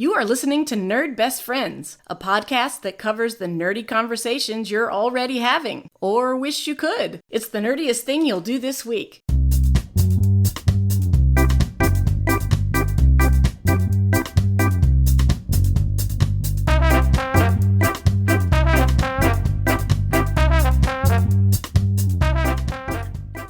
You are listening to Nerd Best Friends, a podcast that covers the nerdy conversations you're already having, or wish you could. It's the nerdiest thing you'll do this week.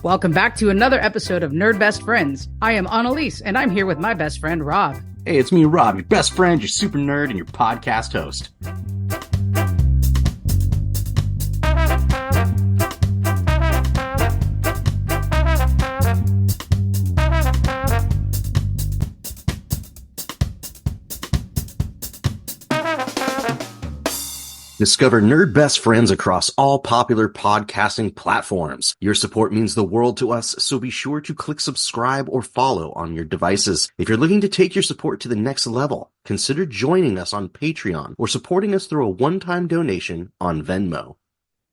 Welcome back to another episode of Nerd Best Friends. I am Annalise, and I'm here with my best friend, Rob. Hey, it's me, Rob, your best friend, your super nerd, and your podcast host. Discover Nerd Best Friends across all popular podcasting platforms. Your support means the world to us, so be sure to click subscribe or follow on your devices. If you're looking to take your support to the next level, consider joining us on Patreon or supporting us through a one-time donation on Venmo.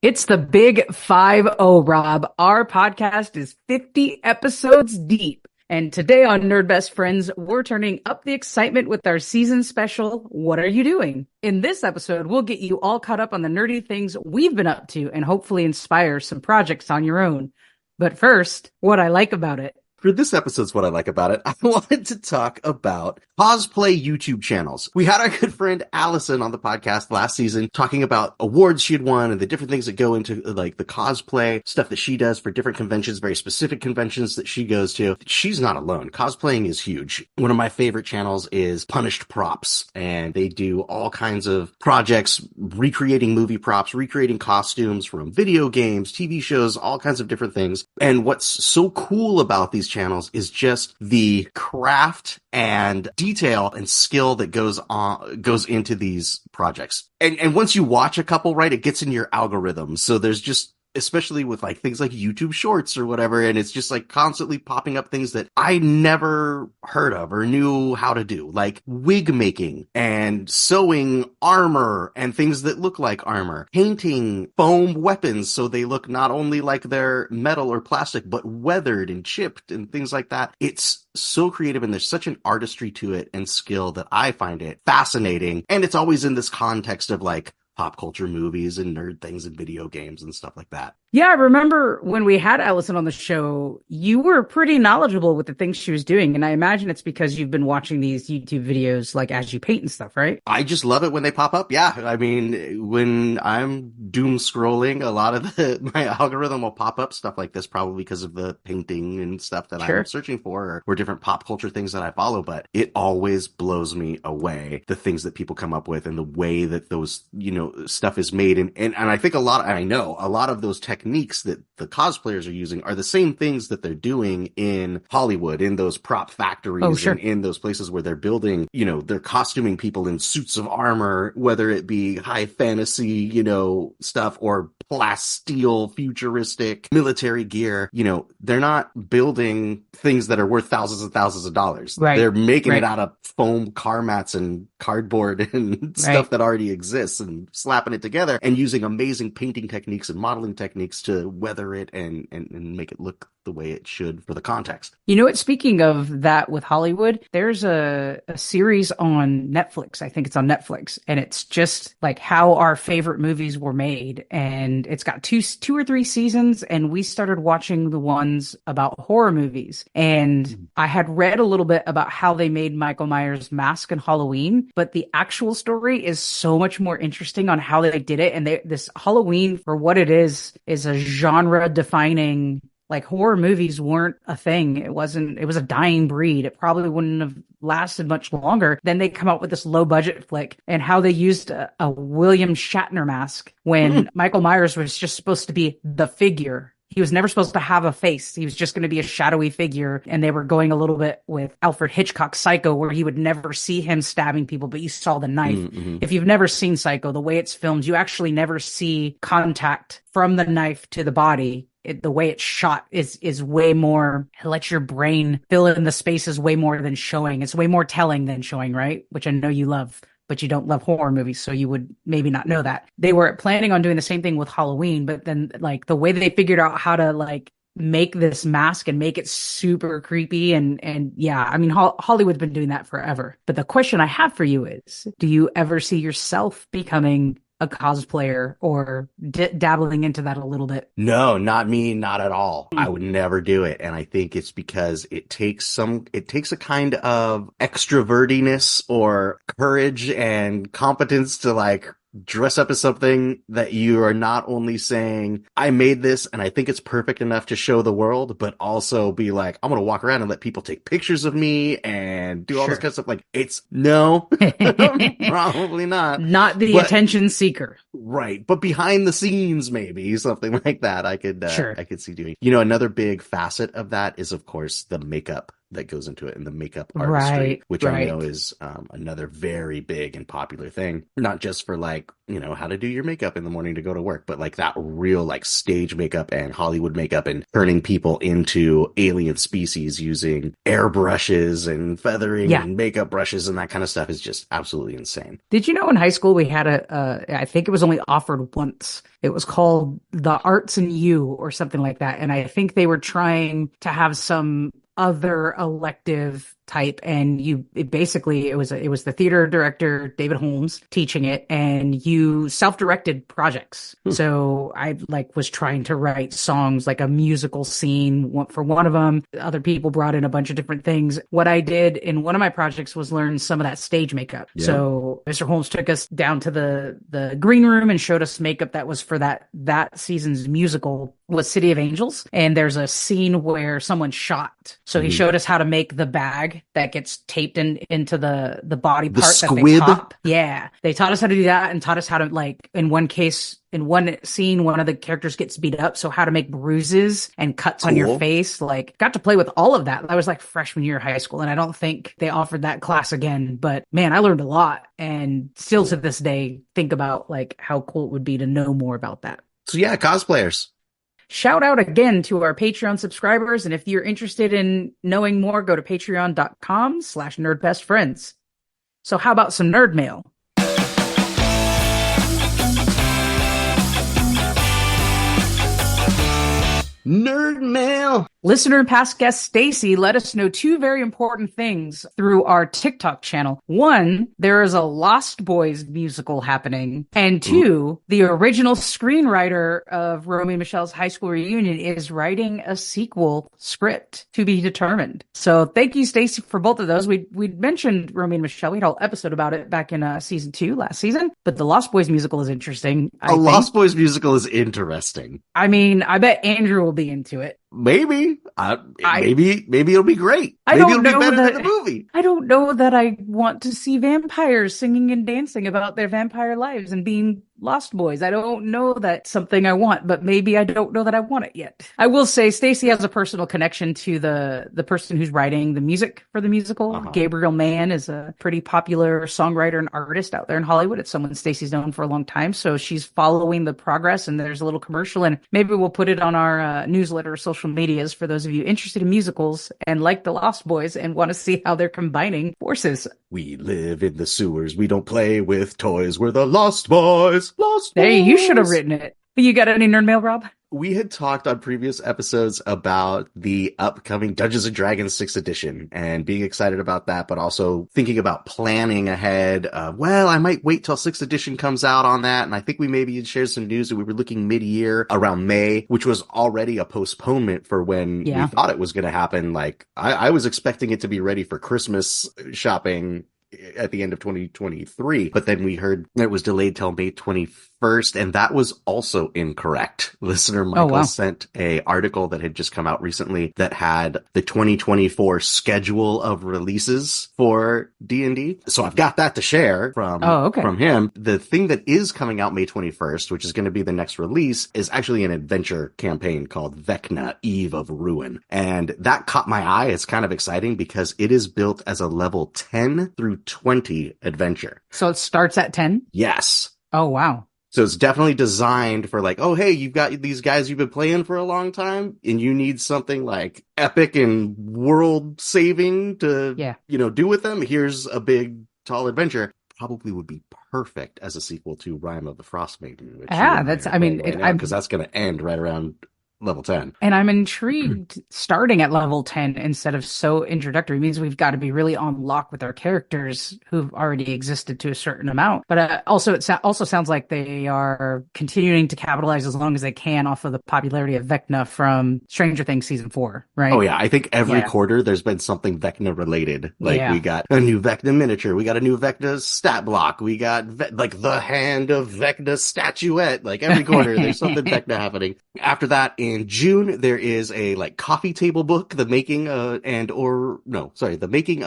It's the big 50, Rob. Our podcast is 50 episodes deep. And today on Nerd Best Friends, we're turning up the excitement with our season special, What Are You Doing? In this episode, we'll get you all caught up on the nerdy things we've been up to and hopefully inspire some projects on your own. But first, what I like about it. For this episode's What I Like About It, I wanted to talk about cosplay YouTube channels. We had our good friend Allison on the podcast last season talking about awards she had won and the different things that go into like the cosplay stuff that she does for different conventions, very specific conventions that she goes to. She's not alone. Cosplaying is huge. One of my favorite channels is Punished Props, and they do all kinds of projects recreating movie props, recreating costumes from video games, TV shows, all kinds of different things. And what's so cool about these channels is just the craft and detail and skill that goes into these projects. And once you watch a couple, right, it gets in your algorithm. So there's just, especially with like things like YouTube Shorts or whatever, and it's just like constantly popping up things that I never heard of or knew how to do, like wig making and sewing armor and things that look like armor, painting foam weapons so they look not only like they're metal or plastic, but weathered and chipped and things like that. It's so creative, and there's such an artistry to it and skill that I find it fascinating. And it's always in this context of like pop culture movies and nerd things and video games and stuff like that. Yeah, I remember when we had Allison on the show, you were pretty knowledgeable with the things she was doing. And I imagine it's because you've been watching these YouTube videos like as you paint and stuff, right? I just love it when they pop up. Yeah. I mean, when I'm doom scrolling, a lot of my algorithm will pop up stuff like this, probably because of the painting and stuff that I'm searching for, or different pop culture things that I follow. But it always blows me away, the things that people come up with and the way that those, stuff is made. And I think a lot of those techniques that the cosplayers are using are the same things that they're doing in Hollywood, in those prop factories, and in those places where they're building, they're costuming people in suits of armor, whether it be high fantasy, stuff, or plasteel futuristic military gear. They're not building things that are worth thousands and thousands of dollars. Right. They're making it out of foam car mats and cardboard and stuff that already exists, and slapping it together and using amazing painting techniques and modeling techniques to weather it and make it look the way it should for the context. You know what? Speaking of that with Hollywood, there's a series on Netflix. I think it's on Netflix, and it's just like how our favorite movies were made. And it's got two or three seasons, and we started watching the ones about horror movies. And I had read a little bit about how they made Michael Myers' mask in Halloween, but the actual story is so much more interesting on how they did it. And this Halloween, for what it is a genre defining. Like, horror movies weren't a thing. It was a dying breed. It probably wouldn't have lasted much longer. Then they come out with this low budget flick, and how they used a William Shatner mask when Michael Myers was just supposed to be the figure. He was never supposed to have a face. He was just going to be a shadowy figure. And they were going a little bit with Alfred Hitchcock's Psycho, where you would never see him stabbing people, but you saw the knife. Mm-hmm. If you've never seen Psycho, the way it's filmed, you actually never see contact from the knife to the body. The way it's shot is way more, let your brain fill in the spaces way more than showing. It's way more telling than showing, right? Which I know you love, but you don't love horror movies, so you would maybe not know that. They were planning on doing the same thing with Halloween, but then like the way that they figured out how to like make this mask and make it super creepy. And yeah, I mean, Hollywood's been doing that forever. But the question I have for you is, do you ever see yourself becoming a cosplayer or dabbling into that a little bit? No, not me, not at all. I would never do it. And I think it's because it takes a kind of extrovertiness or courage and competence to like dress up as something that you are not only saying, I made this and I think it's perfect enough to show the world, but also be like, I'm going to walk around and let people take pictures of me and do all this kind of stuff. Like, it's no, probably not. Not the attention seeker. Right. But behind the scenes, maybe something like that I could see doing. You know, another big facet of that is, of course, the makeup that goes into it and the makeup artistry, which I know is another very big and popular thing, not just for like, you know, how to do your makeup in the morning to go to work, but like that real like stage makeup and Hollywood makeup and turning people into alien species using airbrushes and feathering and makeup brushes and that kind of stuff is just absolutely insane. Did you know in high school we had I think it was only offered once. It was called The Arts in You or something like that. And I think they were trying to have some other elective type, and it was the theater director David Holmes teaching it, and you self-directed projects. So I was trying to write songs, like a musical scene for one of them. Other people brought in a bunch of different things. What I did in one of my projects was learn some of that stage makeup. So Mr. Holmes took us down to the green room and showed us makeup that was for that season's musical was City of Angels, and there's a scene where someone shot. So he showed us how to make the bag that gets taped into the body part that they top. Yeah. They taught us how to do that and taught us how to, like, in one scene, one of the characters gets beat up. So how to make bruises and cuts on your face. Like, got to play with all of that. That was like freshman year of high school. And I don't think they offered that class again, but man, I learned a lot, and still to this day think about like how cool it would be to know more about that. So yeah, cosplayers. Shout out again to our Patreon subscribers. And if you're interested in knowing more, go to patreon.com/nerdbestfriends. So how about some nerd mail? Nerd mail. Listener and past guest Stacy let us know two very important things through our TikTok channel. One, there is a Lost Boys musical happening. And two, the original screenwriter of Romeo and Michelle's high school reunion is writing a sequel script to be determined. So thank you, Stacy, for both of those. We'd mentioned Romeo and Michelle. We had a whole episode about it back in season 2 last season. But the Lost Boys musical is interesting. Lost Boys musical is interesting. I mean, I bet Andrew will be into it. Maybe it'll be great. Maybe it'll be better than the movie. I don't know that I want to see vampires singing and dancing about their vampire lives and being Lost Boys. I don't know that's something I want, but maybe I don't know that I want it yet. I will say Stacey has a personal connection to the person who's writing the music for the musical. Gabriel Mann is a pretty popular songwriter and artist out there in Hollywood. It's someone Stacey's known for a long time. So she's following the progress, and there's a little commercial, and maybe we'll put it on our newsletter or social medias for those of you interested in musicals and like the Lost Boys and want to see how they're combining forces. We live in the sewers. We don't play with toys. We're the Lost Boys. Lost Boys. Hey, you should have written it. You got any nerd mail, Rob? We had talked on previous episodes about the upcoming Dungeons & Dragons 6th edition and being excited about that, but also thinking about planning ahead. I might wait till 6th edition comes out on that. And I think we maybe shared some news that we were looking mid-year around May, which was already a postponement for when we thought it was going to happen. Like, I was expecting it to be ready for Christmas shopping at the end of 2023, but then we heard it was delayed till May 21st, and that was also incorrect. Listener Michael sent a article that had just come out recently that had the 2024 schedule of releases for D&D. So I've got that to share from him. The thing that is coming out May 21st, which is going to be the next release, is actually an adventure campaign called Vecna, Eve of Ruin. And that caught my eye. It's kind of exciting because it is built as a level 10 through 20 adventure. So it starts at 10? Yes. Oh, wow. So it's definitely designed for like, oh, hey, you've got these guys you've been playing for a long time and you need something like epic and world saving to, do with them. Here's a big, tall adventure. Probably would be perfect as a sequel to Rime of the Frost Maiden. Because that's going to end right around level 10. And I'm intrigued starting at level 10 instead of so introductory. It means we've got to be really on lock with our characters who've already existed to a certain amount. But also, it also sounds like they are continuing to capitalize as long as they can off of the popularity of Vecna from Stranger Things season 4, right? Oh yeah, I think every quarter there's been something Vecna related. Like we got a new Vecna miniature, we got a new Vecna stat block, we got like the hand of Vecna statuette. Like every quarter there's something Vecna happening. After that, in June there is a like coffee table book, the making of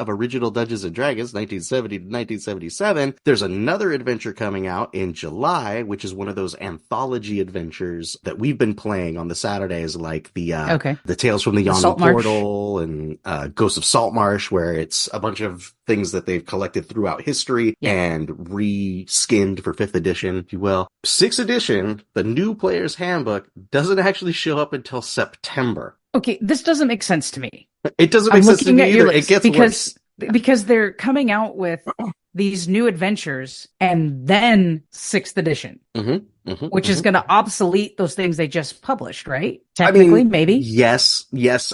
original Dungeons and Dragons 1970 to 1977. There's another adventure coming out in July, which is one of those anthology adventures that we've been playing on the Saturdays, like the Tales from the Yawning Portal and Ghosts of Saltmarsh, where it's a bunch of things that they've collected throughout history and re-skinned for 5th edition, if you will. 6th edition, the new player's handbook, doesn't actually show up until September. Okay, this doesn't make sense to me. It doesn't make sense to me either. It gets worse. Because they're coming out with these new adventures and then 6th edition, which is going to obsolete those things they just published, right? Technically, maybe. Yes.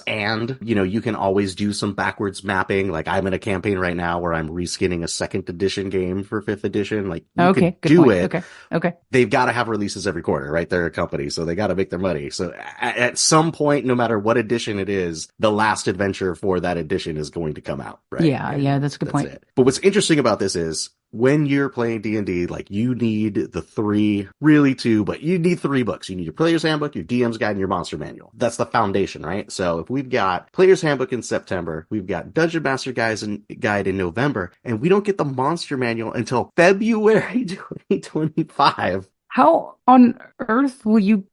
And, you can always do some backwards mapping. Like I'm in a campaign right now where I'm reskinning a 2nd edition game for 5th edition. Like you can do it. Okay. They've got to have releases every quarter, right? They're a company, so they got to make their money. So at some point, no matter what edition it is, the last adventure for that edition is going to come out, right? Yeah, that's a good point. It. But what's interesting about this is when you're playing D&D, like you need the 3, really 2, but you need 3 books. You need your player's handbook, your DM's guide, and your monster manual. That's the foundation, right? So if we've got player's handbook in September, we've got Dungeon Master Guide in November, and we don't get the monster manual until February 2025. How on earth will you?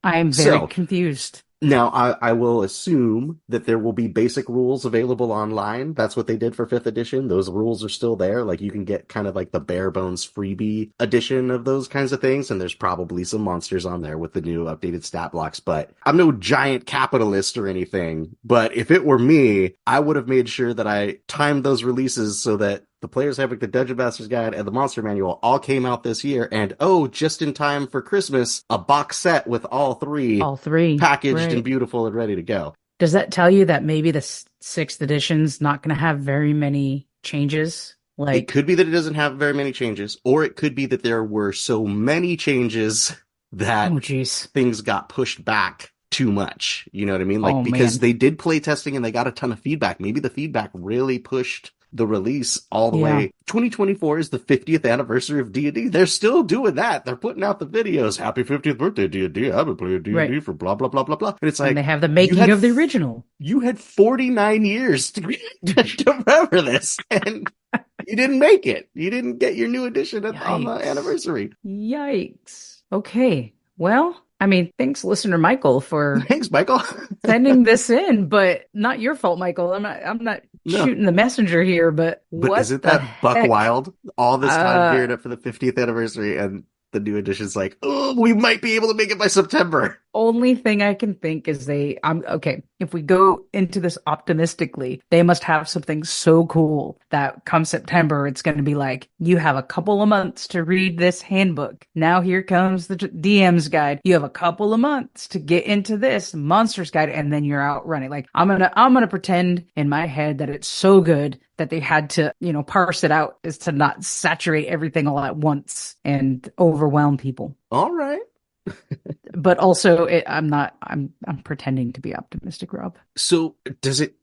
I'm very confused. Now, I will assume that there will be basic rules available online. That's what they did for 5th edition. Those rules are still there. Like, you can get kind of like the bare bones freebie edition of those kinds of things, and there's probably some monsters on there with the new updated stat blocks. But I'm no giant capitalist or anything. But if it were me, I would have made sure that I timed those releases so that the Player's Handbook, the Dungeon Master's Guide, and the Monster Manual all came out this year. And, just in time for Christmas, a box set with all three packaged and beautiful and ready to go. Does that tell you that maybe the 6th edition's not going to have very many changes? Like, it could be that it doesn't have very many changes, or it could be that there were so many changes that things got pushed back too much. You know what I mean? Like, because they did play testing and they got a ton of feedback. Maybe the feedback really pushed the release all the way. 2024 is the 50th anniversary of D&D. They're still doing that. They're putting out the videos. Happy 50th birthday, D&D. I've been playing D&D for blah, blah, blah, blah, blah. And it's like, and they have the making of the original. You had 49 years to remember this, and you didn't make it. You didn't get your new edition on the anniversary. Yikes. Okay. Well, I mean, thanks, listener Michael, for Michael, sending this in, but not your fault, Michael. I'm not shooting the messenger here, but isn't that buck wild? All this time geared up for the 50th anniversary, and the new edition's like, we might be able to make it by September. Only thing I can think is if we go into this optimistically, they must have something so cool that come September, it's going to be like, you have a couple of months to read this handbook. Now here comes the DM's guide. You have a couple of months to get into this monster's guide, and then you're out running. Like, I'm going to pretend in my head that it's so good that they had to, parse it out is to not saturate everything all at once and overwhelm people. All right. But also, I'm pretending to be optimistic, Rob. So does it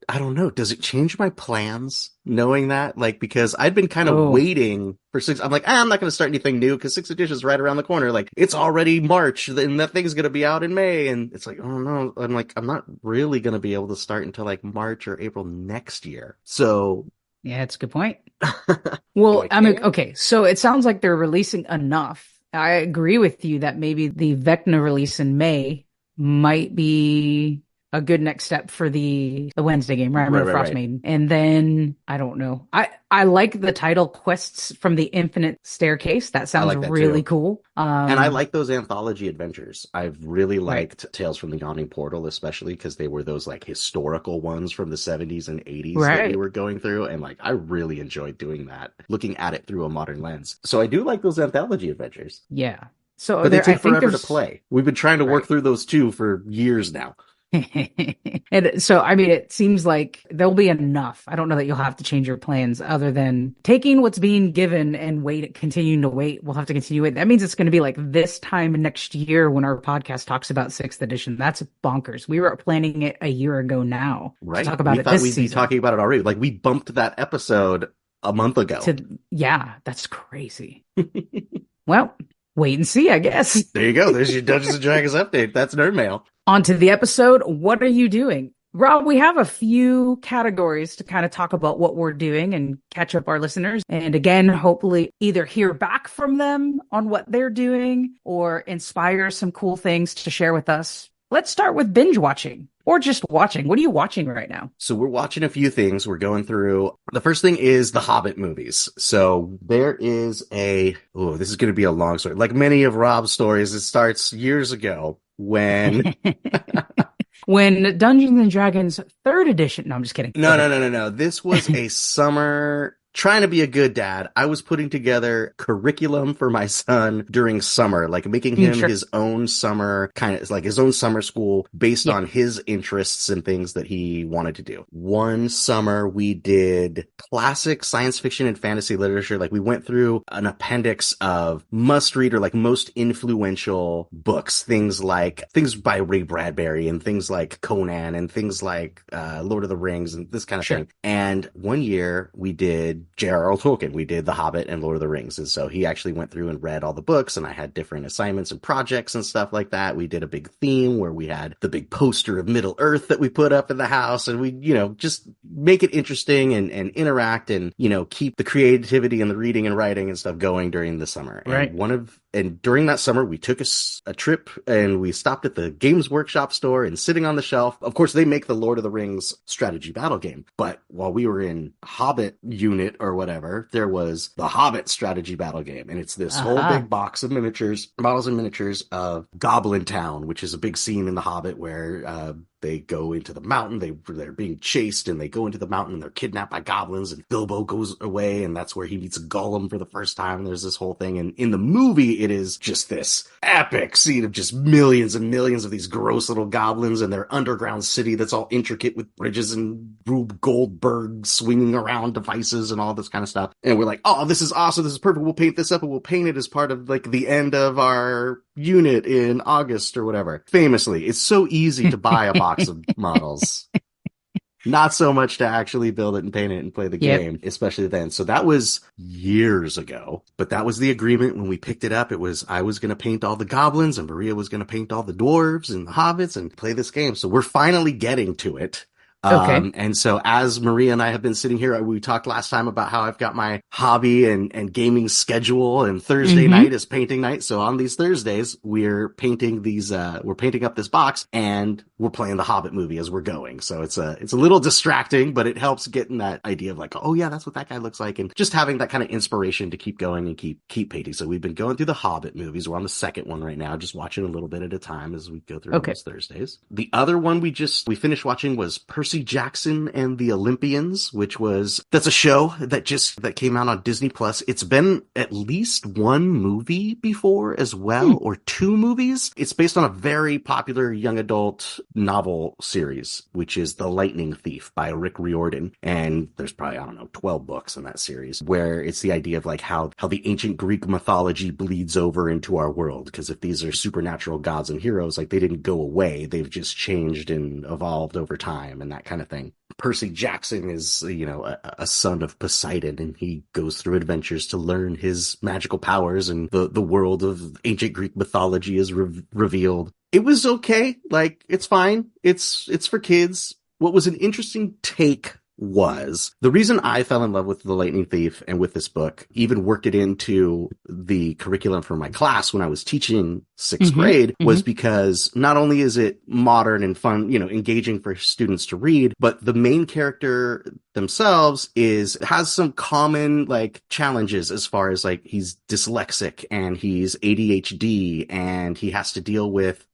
change my plans knowing that? Like, because I'd been kind of waiting for 6. I'm like, I'm not going to start anything new because 6th edition is right around the corner. Like, it's already March and that thing's going to be out in May. And it's like, oh no. I'm like, I'm not really going to be able to start until like March or April next year. So. Yeah, that's a good point. Well, okay. So it sounds like they're releasing enough. I agree with you that maybe the Vecna release in May might be a good next step for the Wednesday game, right? Frost Maiden. And then, I don't know. I like the title Quests from the Infinite Staircase. That sounds really cool. And I like those anthology adventures. I've really liked Tales from the Yawning Portal, especially because they were those like historical ones from the 70s and 80s that we were going through. And like, I really enjoyed doing that, looking at it through a modern lens. So I do like those anthology adventures. Yeah. So But they I take think forever to there's play. We've been trying to work right. through those two for years now. And so, I mean, it seems like there'll be enough. I don't know that you'll have to change your plans other than taking what's being given and continuing to wait. We'll have to continue it. That means it's going to be like this time next year when our podcast talks about sixth edition. That's bonkers. We were planning it a year ago now to Right. talk We about it thought this we'd be season. talking about it already. Like we bumped that episode a month ago. Yeah, that's crazy. Well, wait and see, I guess. There you go. There's your Dungeons and Dragons update. That's Nerd Mail. On to the episode. What are you doing? Rob, we have a few categories to kind of talk about what we're doing and catch up our listeners. And again, hopefully either hear back from them on what they're doing or inspire some cool things to share with us. Let's start with binge watching or just watching. What are you watching right now? So we're watching a few things. We're going through. The first thing is the Hobbit movies. So there is this is going to be a long story. Like many of Rob's stories, it starts years ago when when Dungeons and Dragons third edition. No, I'm just kidding. No. This was a summer. Trying to be a good dad, I was putting together curriculum for my son during summer, like making him his own summer, kind of like his own summer school based on his interests and things that he wanted to do. One summer we did classic science fiction and fantasy literature. Like we went through an appendix of must read or like most influential books, things by Ray Bradbury and things like Conan and things like Lord of the Rings and this kind of thing. And one year we did J.R.R. Tolkien. We did The Hobbit and Lord of the Rings. And so he actually went through and read all the books, and I had different assignments and projects and stuff like that. We did a big theme where we had the big poster of Middle Earth that we put up in the house, and we, just make it interesting and interact and, keep the creativity and the reading and writing and stuff going during the summer. Right. And during that summer, we took a trip and we stopped at the Games Workshop store, and sitting on the shelf, of course, they make the Lord of the Rings strategy battle game. But while we were in Hobbit unit or whatever, there was the Hobbit strategy battle game. And it's this whole big box of models and miniatures of Goblin Town, which is a big scene in the Hobbit where, they go into the mountain, they're being chased, and they go into the mountain and they're kidnapped by goblins, and Bilbo goes away, and that's where he meets Gollum for the first time, and there's this whole thing. And in the movie, it is just this epic scene of just millions and millions of these gross little goblins and their underground city that's all intricate with bridges and Rube Goldberg swinging around devices and all this kind of stuff. And we're like, oh, this is awesome, this is perfect, we'll paint this up, and we'll paint it as part of like the end of our unit in August or whatever. Famously, it's so easy to buy a box of models. Not so much to actually build it and paint it and play the game, especially then. So that was years ago, but that was the agreement when we picked it up. It was, I was going to paint all the goblins and Maria was going to paint all the dwarves and the hobbits and play this game. So we're finally getting to it. Okay. And so as Maria and I have been sitting here, we talked last time about how I've got my hobby and gaming schedule, and Thursday night is painting night. So on these Thursdays, we're painting we're painting up this box, and we're playing the Hobbit movie as we're going. So it's a little distracting, but it helps getting that idea of like, oh yeah, that's what that guy looks like. And just having that kind of inspiration to keep going and keep painting. So we've been going through the Hobbit movies. We're on the second one right now, just watching a little bit at a time as we go through those Thursdays. The other one we finished watching was Percy Jackson and the Olympians, that's a show that came out on Disney Plus. It's been at least one movie before as well, or two movies. It's based on a very popular young adult novel series, which is The Lightning Thief by Rick Riordan. And there's probably, 12 books in that series, where it's the idea of like how the ancient Greek mythology bleeds over into our world. Because if these are supernatural gods and heroes, like they didn't go away, they've just changed and evolved over time and that kind of thing. Percy Jackson is, a son of Poseidon, and he goes through adventures to learn his magical powers, and the world of ancient Greek mythology is revealed. It was okay. Like, it's fine. It's for kids. What was an interesting take was the reason I fell in love with The Lightning Thief and with this book, even worked it into the curriculum for my class when I was teaching sixth grade, was because not only is it modern and fun, engaging for students to read, but the main character themselves has some common like challenges as far as like he's dyslexic and he's ADHD and he has to deal with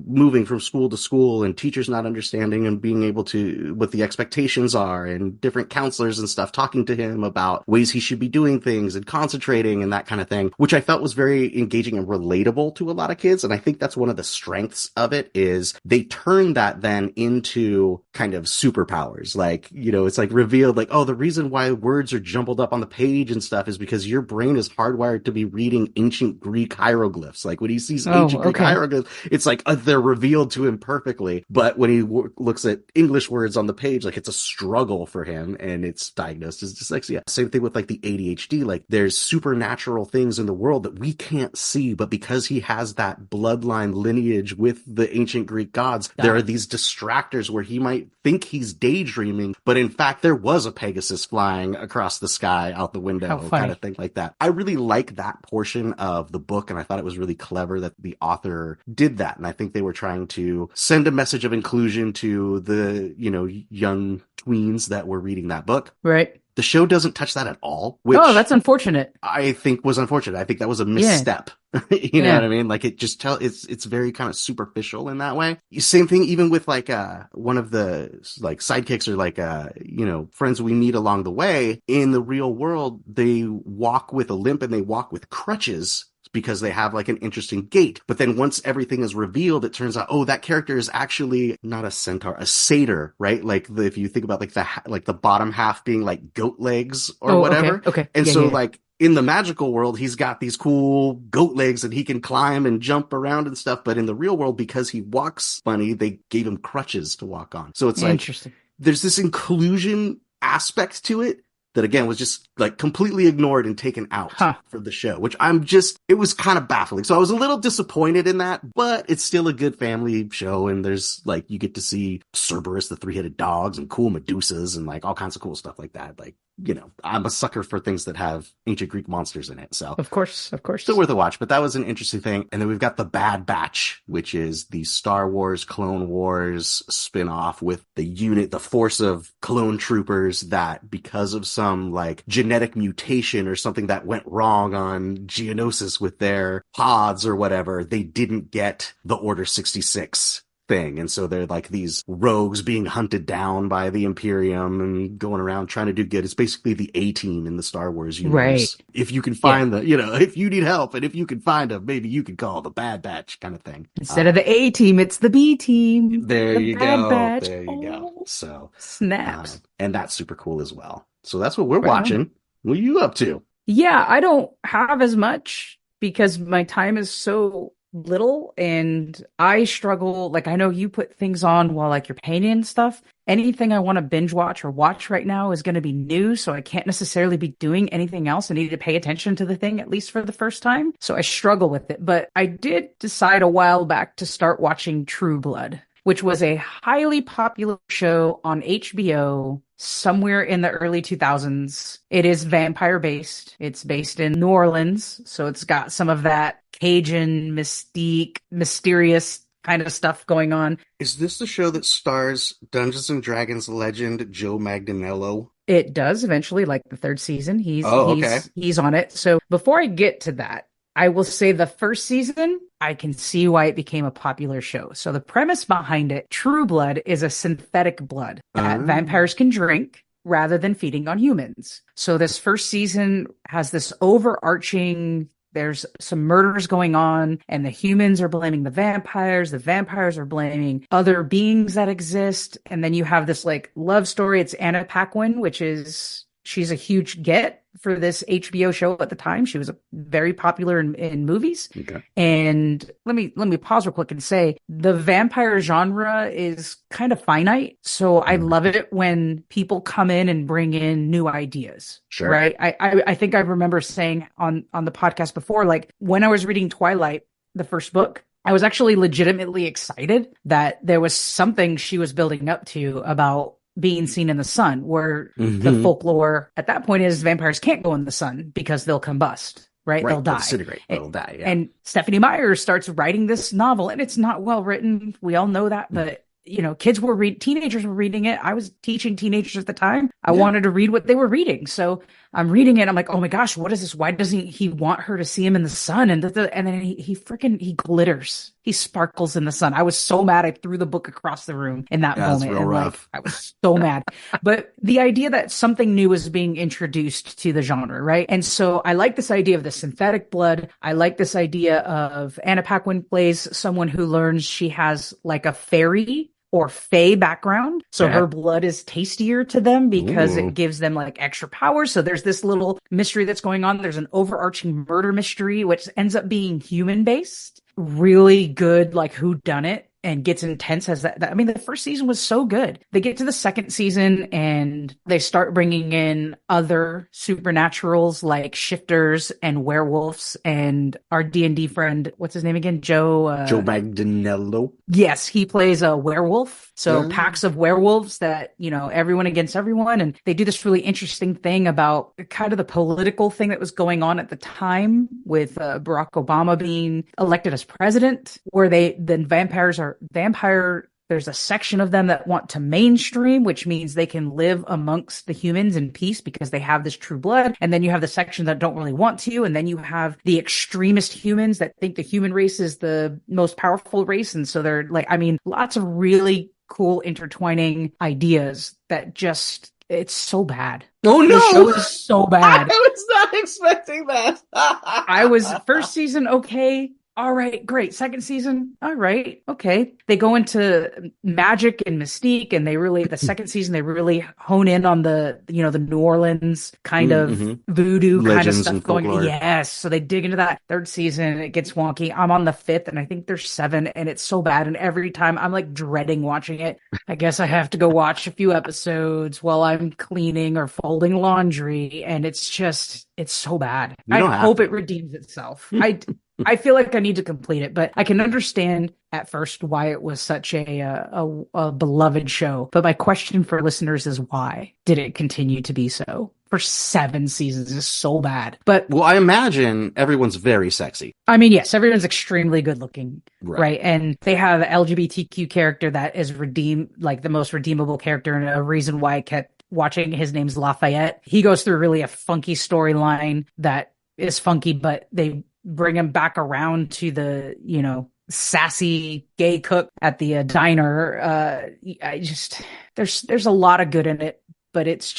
moving from school to school and teachers not understanding and being able to, what the expectations sessions are and different counselors and stuff talking to him about ways he should be doing things and concentrating and that kind of thing, which I felt was very engaging and relatable to a lot of kids. And I think that's one of the strengths of it is they turn that then into kind of superpowers. Like, you know, it's like revealed like, oh, the reason why words are jumbled up on the page and stuff is because your brain is hardwired to be reading ancient Greek hieroglyphs. Like when he sees ancient Greek hieroglyphs, it's like they're revealed to him perfectly. But when he looks at English words on the page, like it's a struggle for him and it's diagnosed as dyslexia. Same thing with like the ADHD. Like there's supernatural things in the world that we can't see, but because he has that bloodline lineage with the ancient Greek gods, there are these distractors where he might think he's daydreaming, but in fact there was a Pegasus flying across the sky out the window, kind of thing like that. I really like that portion of the book, and I thought it was really clever that the author did that. And I think they were trying to send a message of inclusion to the, you know, young tweens that were reading that book. Right. The show doesn't touch that at all, which that's unfortunate. I think was unfortunate. I think that was a misstep. You know what I mean? Like it just it's very kind of superficial in that way. Same thing even with like one of the like sidekicks or like you know, friends we meet along the way. In the real world, they walk with a limp and they walk with crutches because they have like an interesting gait. But then once everything is revealed, it turns out, oh, that character is actually not a centaur, a satyr, right? Like if you think about like the bottom half being like goat legs or whatever. Okay. And like in the magical world, he's got these cool goat legs and he can climb and jump around and stuff. But in the real world, because he walks funny, they gave him crutches to walk on. So it's like, interesting. There's this inclusion aspect to it that again was just like completely ignored and taken out from the show, which it was kind of baffling. So I was a little disappointed in that, but it's still a good family show. And there's like, you get to see Cerberus, the three-headed dogs, and cool Medusas and like all kinds of cool stuff like that. Like, you know, I'm a sucker for things that have ancient Greek monsters in it. So of course. Still worth a watch, but that was an interesting thing. And then we've got the Bad Batch, which is the Star Wars Clone Wars spinoff with the force of clone troopers that because of some like genetic mutation or something that went wrong on Geonosis with their pods or whatever, they didn't get the Order 66 thing. And so they're like these rogues being hunted down by the Imperium and going around trying to do good. It's basically the A-team in the Star Wars universe. Right. If you can find you know, if you need help and if you can find them, maybe you can call the Bad Batch kind of thing. Instead of the A-team, it's the B-team. There you go. Batch. There you go. So snaps. And that's super cool as well. So that's what we're watching. What are you up to? Yeah, I don't have as much because my time is so little and I struggle. Like, I know you put things on while like you're painting and stuff. Anything I want to binge watch or watch right now is going to be new. So I can't necessarily be doing anything else. I need to pay attention to the thing, at least for the first time. So I struggle with it. But I did decide a while back to start watching True Blood, which was a highly popular show on HBO somewhere in the early 2000s. It is vampire based. It's based in New Orleans. So it's got some of that Cajun mystique, mysterious kind of stuff going on. Is this the show that stars Dungeons and Dragons legend Joe Manganiello? It does eventually, like the third season. He's on it. So before I get to that, I will say the first season, I can see why it became a popular show. So the premise behind it, True Blood is a synthetic blood that vampires can drink rather than feeding on humans. So this first season has this overarching, there's some murders going on and the humans are blaming the vampires are blaming other beings that exist. And then you have this like love story. It's Anna Paquin, she's a huge get for this HBO show at the time. She was very popular in movies. Okay. And let me pause real quick and say the vampire genre is kind of finite. So I love it when people come in and bring in new ideas. Sure. Right. I think I remember saying on the podcast before, like when I was reading Twilight, the first book, I was actually legitimately excited that there was something she was building up to about being seen in the sun, where the folklore at that point is vampires can't go in the sun because they'll combust, right? They'll die. Disintegrate. They'll die, yeah. And Stephanie Meyer starts writing this novel, and it's not well written. We all know that, but you know, teenagers were reading it. I was teaching teenagers at the time. I wanted to read what they were reading. So I'm reading it. I'm like, oh my gosh, what is this? Why doesn't he want her to see him in the sun? And and then he glitters. He sparkles in the sun. I was so mad. I threw the book across the room in that That's moment. real And rough. I was so mad. But the idea that something new is being introduced to the genre, right? And so I like this idea of the synthetic blood. I like this idea of Anna Paquin plays someone who learns she has like a fairy or fae background. So her blood is tastier to them because it gives them like extra power. So there's this little mystery that's going on. There's an overarching murder mystery, which ends up being human based. Really good, like whodunit, and gets intense as that. I mean, the first season was so good. They get to the second season and they start bringing in other supernaturals like shifters and werewolves, and our D&D friend, what's his name again? Joe Magdanello. Yes, he plays a werewolf. So packs of werewolves that, everyone against everyone. And they do this really interesting thing about kind of the political thing that was going on at the time with Barack Obama being elected as president, where there's a section of them that want to mainstream, which means they can live amongst the humans in peace because they have this true blood. And then you have the section that don't really want to. And then you have the extremist humans that think the human race is the most powerful race. And so they're like, lots of really cool intertwining ideas that it's so bad. Oh no! The show is so bad. I was not expecting that. I was first season, okay. All right, great. Second season, all right, okay. They go into magic and mystique, and the second season, they really hone in on the New Orleans kind of voodoo Legends kind of stuff and going. folklore. Yes, so they dig into that. Third season, it gets wonky. I'm on the fifth, and I think there's 7, and it's so bad. And every time I'm like dreading watching it. I guess I have to go watch a few episodes while I'm cleaning or folding laundry, and it's so bad. I hope it redeems itself. I feel like I need to complete it, but I can understand at first why it was such a beloved show. But my question for listeners is, why did it continue to be so for 7 seasons? Is so bad. But well, I imagine everyone's very sexy. I mean, yes, everyone's extremely good looking, right? And they have an LGBTQ character that is like the most redeemable character, and a reason why I kept watching. His name's Lafayette. He goes through really a funky storyline that is funky, but they bring him back around to the, sassy gay cook at the diner. There's a lot of good in it, but it's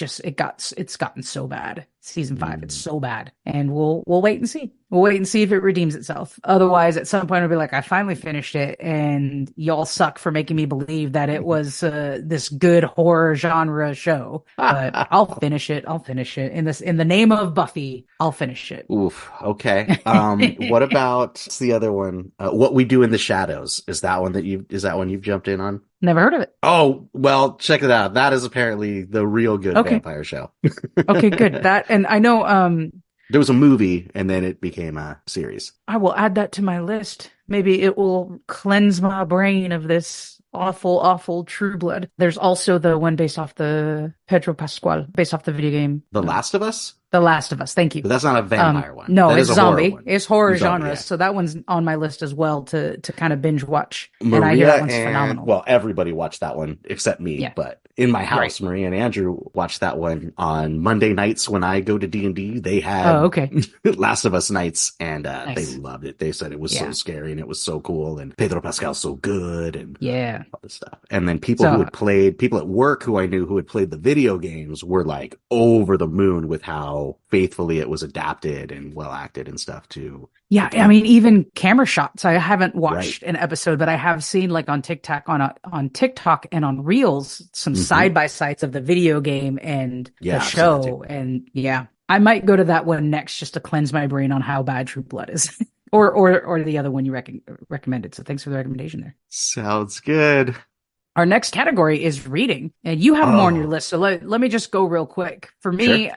gotten so bad. Season 5, it's so bad, and we'll wait and see. We'll wait and see if it redeems itself. Otherwise, at some point, I'll be like, I finally finished it, and y'all suck for making me believe that it was this good horror genre show. But I'll finish it. In the name of Buffy, I'll finish it. Oof. Okay. What about the other one? What We Do in the Shadows? Is that one you've jumped in on? Never heard of it. Oh, well, check it out. That is apparently the real good vampire show. Okay, good. That, and I know, there was a movie and then it became a series. I will add that to my list. Maybe it will cleanse my brain of this awful, awful True Blood. There's also the one based off the Pedro Pascal, based off the video game. The Last of Us? The Last of Us. Thank you. But that's not a vampire one. No, that it's zombie. Horror it's horror zombie, genre. yeah. So that one's on my list as well to kind of binge watch. Maria, and I hear that one's phenomenal. Well, everybody watched that one except me. Yeah. But in my house, Maria and Andrew watched that one on Monday nights when I go to D&D. They had Last of Us nights, and they loved it. They said it was so scary and it was so cool, and Pedro Pascal's so good, and all this stuff. And then people at work who I knew who had played the video games were like over the moon with how faithfully it was adapted and well acted and stuff too. Yeah, I mean, even camera shots. I haven't watched an episode, but I have seen like on TikTok and on Reels some side by sides of the video game and the show. And I might go to that one next just to cleanse my brain on how bad True Blood is, or the other one you recommended. So thanks for the recommendation there. Sounds good. Our next category is reading, and you have more on your list. So let me just go real quick. For me,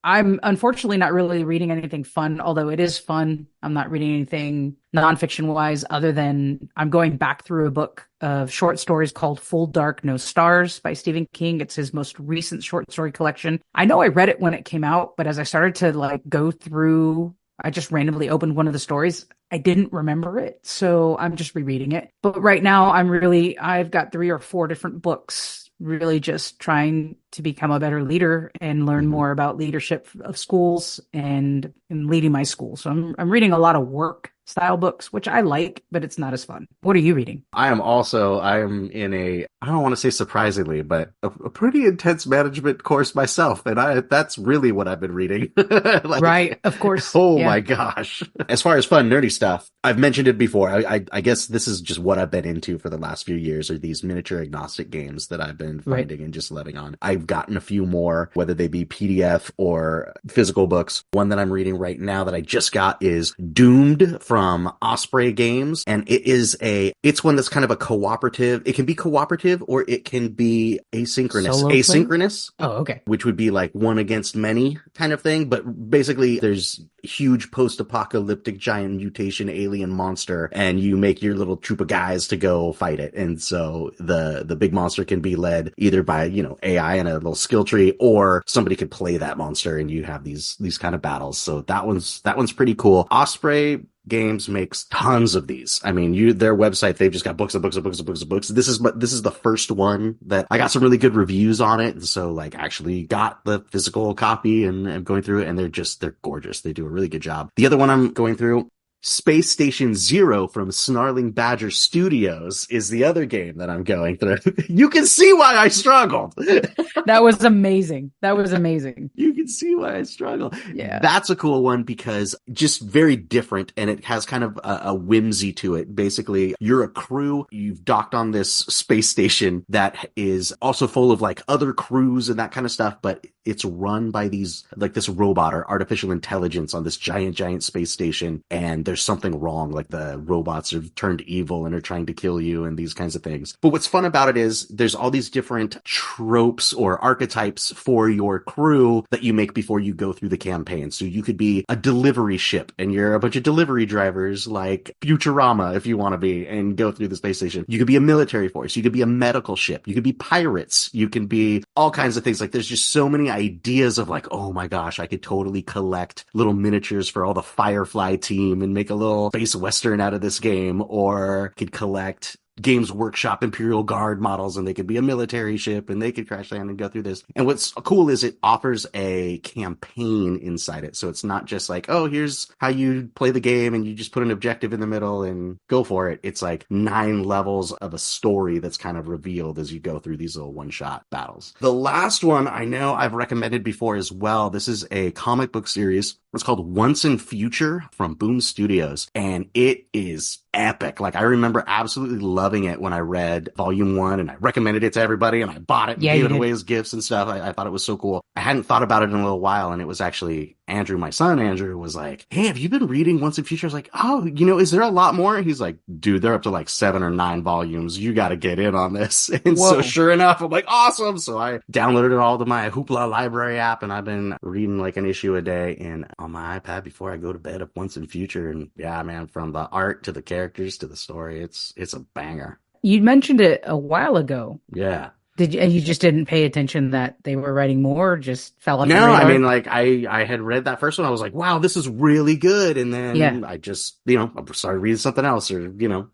I'm unfortunately not really reading anything fun, although it is fun. I'm not reading anything nonfiction wise, other than I'm going back through a book of short stories called Full Dark, No Stars by Stephen King. It's his most recent short story collection. I know I read it when it came out, but as I started to go through, I just randomly opened one of the stories. I didn't remember it, so I'm just rereading it. But right now I've got 3 or 4 different books, really just trying to become a better leader and learn more about leadership of schools and leading my school. So I'm reading a lot of work style books, which I like, but it's not as fun. What are you reading? I am in I don't want to say surprisingly, but a pretty intense management course myself. And that's really what I've been reading. Like, Right. Of course. oh Yeah. my gosh. As far as fun, nerdy stuff, I've mentioned it before. I guess this is just what I've been into for the last few years, are these miniature agnostic games that I've been finding and just letting on. I've gotten a few more, whether they be PDF or physical books. One that I'm reading right now that I just got is Doomed from Osprey Games. And it's one that's kind of a cooperative. It can be cooperative or it can be asynchronous. Solo play? Asynchronous. Oh, okay. Which would be like one against many kind of thing. But basically there's huge post-apocalyptic giant mutation alien monster and you make your little troop of guys to go fight it. And so the big monster can be led either by, AI and a little skill tree, or somebody could play that monster and you have these kind of battles. So that one's pretty cool. Osprey Games makes tons of these. I mean, their website, they've just got books and books and books and books and books. This is the first one that I got some really good reviews on it. And so like actually got the physical copy and I'm going through it, and they're gorgeous. They do a really good job. The other one I'm going through, Space Station Zero from Snarling Badger Studios, is the other game that I'm going through. You can see why I struggled. That was amazing. You can see why I struggle. Yeah. That's a cool one because just very different, and it has kind of a whimsy to it. Basically, you're a crew. You've docked on this space station that is also full of like other crews and that kind of stuff, but it's run by this robot or artificial intelligence on this giant space station, and there's something wrong. Like the robots have turned evil and are trying to kill you and these kinds of things. But what's fun about it is there's all these different tropes or archetypes for your crew that you make before you go through the campaign. So you could be a delivery ship and you're a bunch of delivery drivers like Futurama if you want to be, and go through the space station. You could be a military force. You could be a medical ship. You could be pirates. You can be all kinds of things. Like there's just so many ideas of like, oh my gosh, I could totally collect little miniatures for all the Firefly team and make a little space western out of this game, or could collect Games Workshop Imperial Guard models and they could be a military ship and they could crash land and go through this. And what's cool is it offers a campaign inside it. So it's not just like, oh, here's how you play the game and you just put an objective in the middle and go for it. It's like 9 levels of a story that's kind of revealed as you go through these little one-shot battles. The last one I know I've recommended before as well. This is a comic book series. It's called Once and Future from Boom Studios, and it is epic. Like I remember absolutely loving it when I read volume 1, and I recommended it to everybody, and I bought it and gave it away as gifts and stuff. I thought it was so cool. I hadn't thought about it in a little while, and it was actually Andrew, my son Andrew, was like, hey, have you been reading Once and Future? I was like, oh, is there a lot more? He's like, dude, they're up to like 7 or 9 volumes. You got to get in on this. And so sure enough, I'm like, awesome. So I downloaded it all to my Hoopla library app, and I've been reading like an issue a day and on my iPad before I go to bed of Once and Future. And yeah, man, from the art to the characters to the story, it's a banger. You mentioned it a while ago. Yeah. You just didn't pay attention that they were writing more, or just fell off? No, I mean, like I had read that first one. I was like, wow, this is really good. And then I just, I started reading something else, or,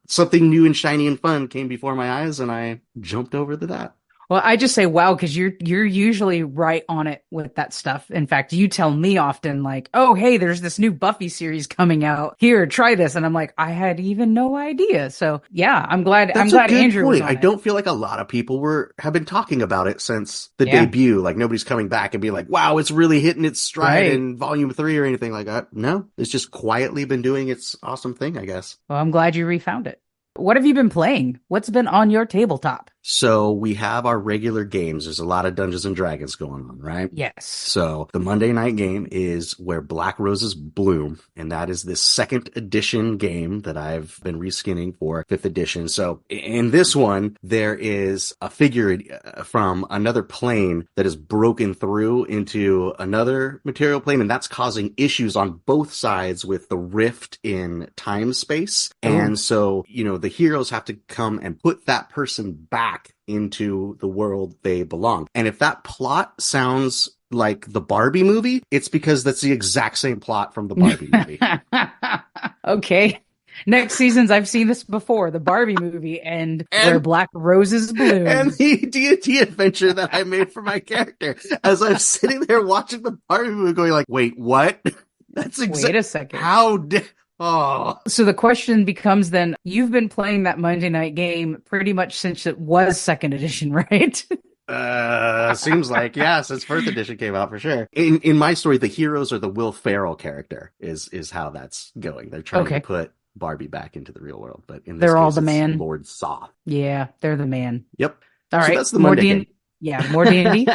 something new and shiny and fun came before my eyes and I jumped over to that. Well, I just say wow, because you're usually right on it with that stuff. In fact, you tell me often like, oh, hey, there's this new Buffy series coming out. Here, try this. And I'm like, I had even no idea. So yeah, I'm glad Andrew was on I it. don't feel like a lot of people have been talking about it since the debut. Like nobody's coming back and be like, wow, it's really hitting its stride in volume 3 or anything like that. No, it's just quietly been doing its awesome thing, I guess. Well, I'm glad you refound it. What have you been playing? What's been on your tabletop? So we have our regular games. There's a lot of Dungeons and Dragons going on, right? Yes. So the Monday night game is Where Black Roses Bloom. And that is this 2nd edition game that I've been reskinning for 5th edition. So in this one, there is a figure from another plane that is broken through into another material plane. And that's causing issues on both sides with the rift in time space. And so, the heroes have to come and put that person back into the world they belong. And if that plot sounds like the Barbie movie, it's because that's the exact same plot from the Barbie movie. Okay. Next seasons, I've seen this before, the Barbie movie, and where black roses bloom. And the D&D adventure that I made for my character. As I'm sitting there watching the Barbie movie going like, wait, what? That's Wait a second. Oh. So the question becomes then, you've been playing that Monday night game pretty much since it was second edition, right? Seems like, yeah, since first edition came out for sure. In my story, the heroes are the Will Ferrell character is how that's going. They're trying to put Barbie back into the real world, but in this they're case, all the man. Lord Soth. Yeah, they're the man. Yep. All right. That's the Monday game. Yeah, more D&D.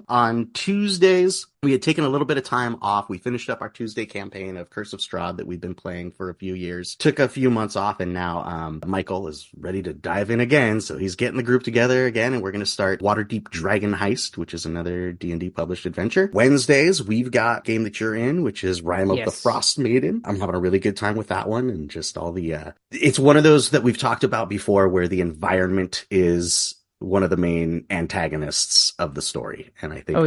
On Tuesdays, we had taken a little bit of time off. We finished up our Tuesday campaign of Curse of Strahd that we've been playing for a few years. Took a few months off, and now Michael is ready to dive in again. So he's getting the group together again, and we're going to start Waterdeep Dragon Heist, which is another D&D published adventure. Wednesdays, we've got game that you're in, which is Rime of the Frost Maiden. I'm having a really good time with that one, and just all the... It's one of those that we've talked about before where the environment is one of the main antagonists of the story. And I think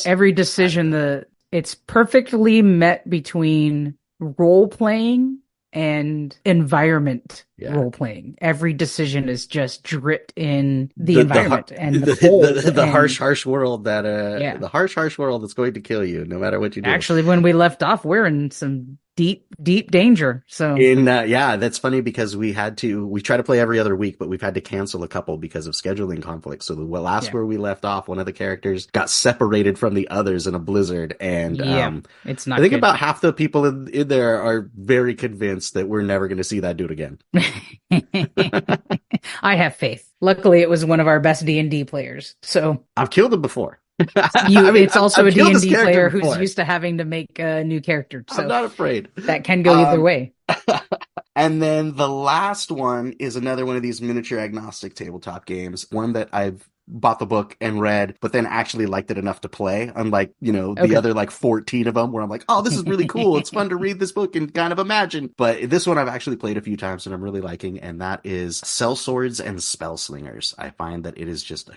every decision, it's perfectly met between role playing and environment role playing. Every decision is just dripped in the environment and the harsh world that the harsh world that's going to kill you no matter what you do. Actually, when we left off, we're in some deep danger. So that's funny because we tried to play every other week, but we've had to cancel a couple because of scheduling conflicts. So where we left off, one of the characters got separated from the others in a blizzard, and it's not. I think about half the people in there are very convinced that we're never going to see that dude again. I have faith. Luckily, it was one of our best D&D players. So I've killed him before. It's also a D&D player who's used to having to make a new character. So I'm not afraid. That can go either way. And then the last one is another one of these miniature agnostic tabletop games. One that I've bought the book and read, but then actually liked it enough to play. Unlike, the other 14 of them where I'm like, oh, this is really cool. It's fun to read this book and kind of imagine. But this one I've actually played a few times and I'm really liking, and that is Sellswords and Spellslingers. I find that it is just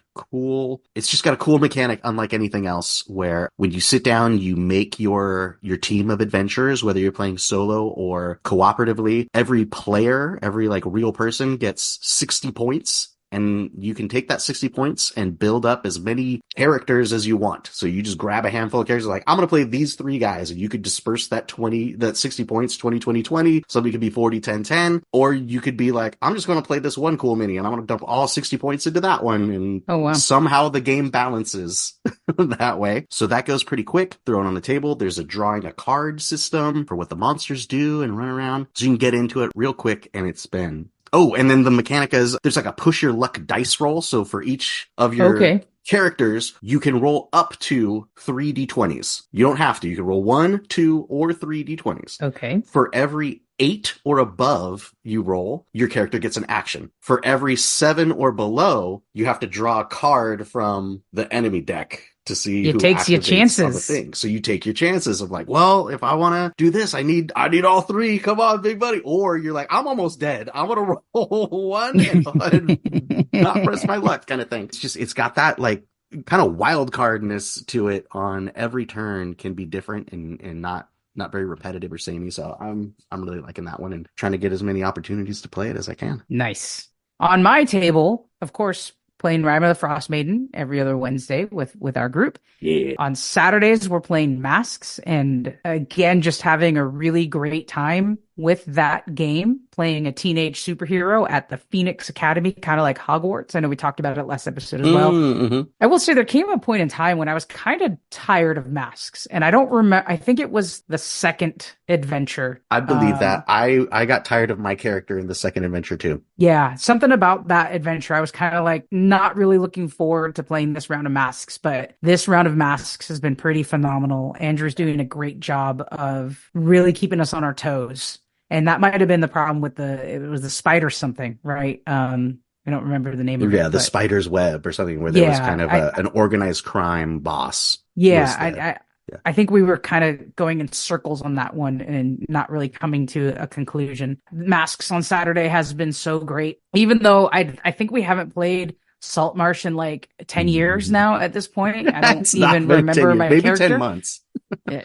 it's just got a cool mechanic unlike anything else, where when you sit down, you make your team of adventurers, whether you're playing solo or cooperatively. Every player, every real person gets 60 points. And you can take that 60 points and build up as many characters as you want. So you just grab a handful of characters I'm going to play these 3 guys, and you could disperse that 60 points, 20, 20, 20. Somebody could be 40, 10, 10. Or you could be like, I'm just going to play this one cool mini and I'm going to dump all 60 points into that one. And somehow the game balances that way. So that goes pretty quick. Throw it on the table. There's a drawing a card system for what the monsters do and run around. So you can get into it real quick, and it's been... Oh, and then the mechanic is there's a push your luck dice roll. So for each of your characters, you can roll up to 3 d20s. You don't have to. You can roll 1, 2, or 3 d20s. Okay. For every 8 or above you roll, your character gets an action. For every 7 or below, you have to draw a card from the enemy deck to see who takes your chances on the thing. So you take your chances of if I want to do this, I need all 3. Come on, big buddy. Or you're like, I'm almost dead. I'm going to roll 1 and not press my luck kind of thing. It's got that kind of wild cardness to it. On every turn can be different and not very repetitive or samey. So I'm really liking that one and trying to get as many opportunities to play it as I can. Nice. On my table, of course, playing Rime of the Frost Maiden every other Wednesday with our group. Yeah. On Saturdays, we're playing Masks, and again, just having a really great time with that game, playing a teenage superhero at the Phoenix Academy, kind of like Hogwarts. I know we talked about it last episode as well. Mm-hmm. I will say there came a point in time when I was kind of tired of Masks, and I don't remember, I think it was the second adventure. I believe that. I got tired of my character in the second adventure too. Yeah, something about that adventure. I was kind of not really looking forward to playing this round of Masks, but this round of Masks has been pretty phenomenal. Andrew's doing a great job of really keeping us on our toes. And that might have been the problem with it was the spider something, right? I don't remember the name of it. Yeah, the spider's web or something, where there was kind of an organized crime boss. Yeah, I think we were kind of going in circles on that one and not really coming to a conclusion. Masks on Saturday has been so great, even though I think we haven't played Saltmarsh in 10 years now at this point. I don't even remember my maybe character. 10 months.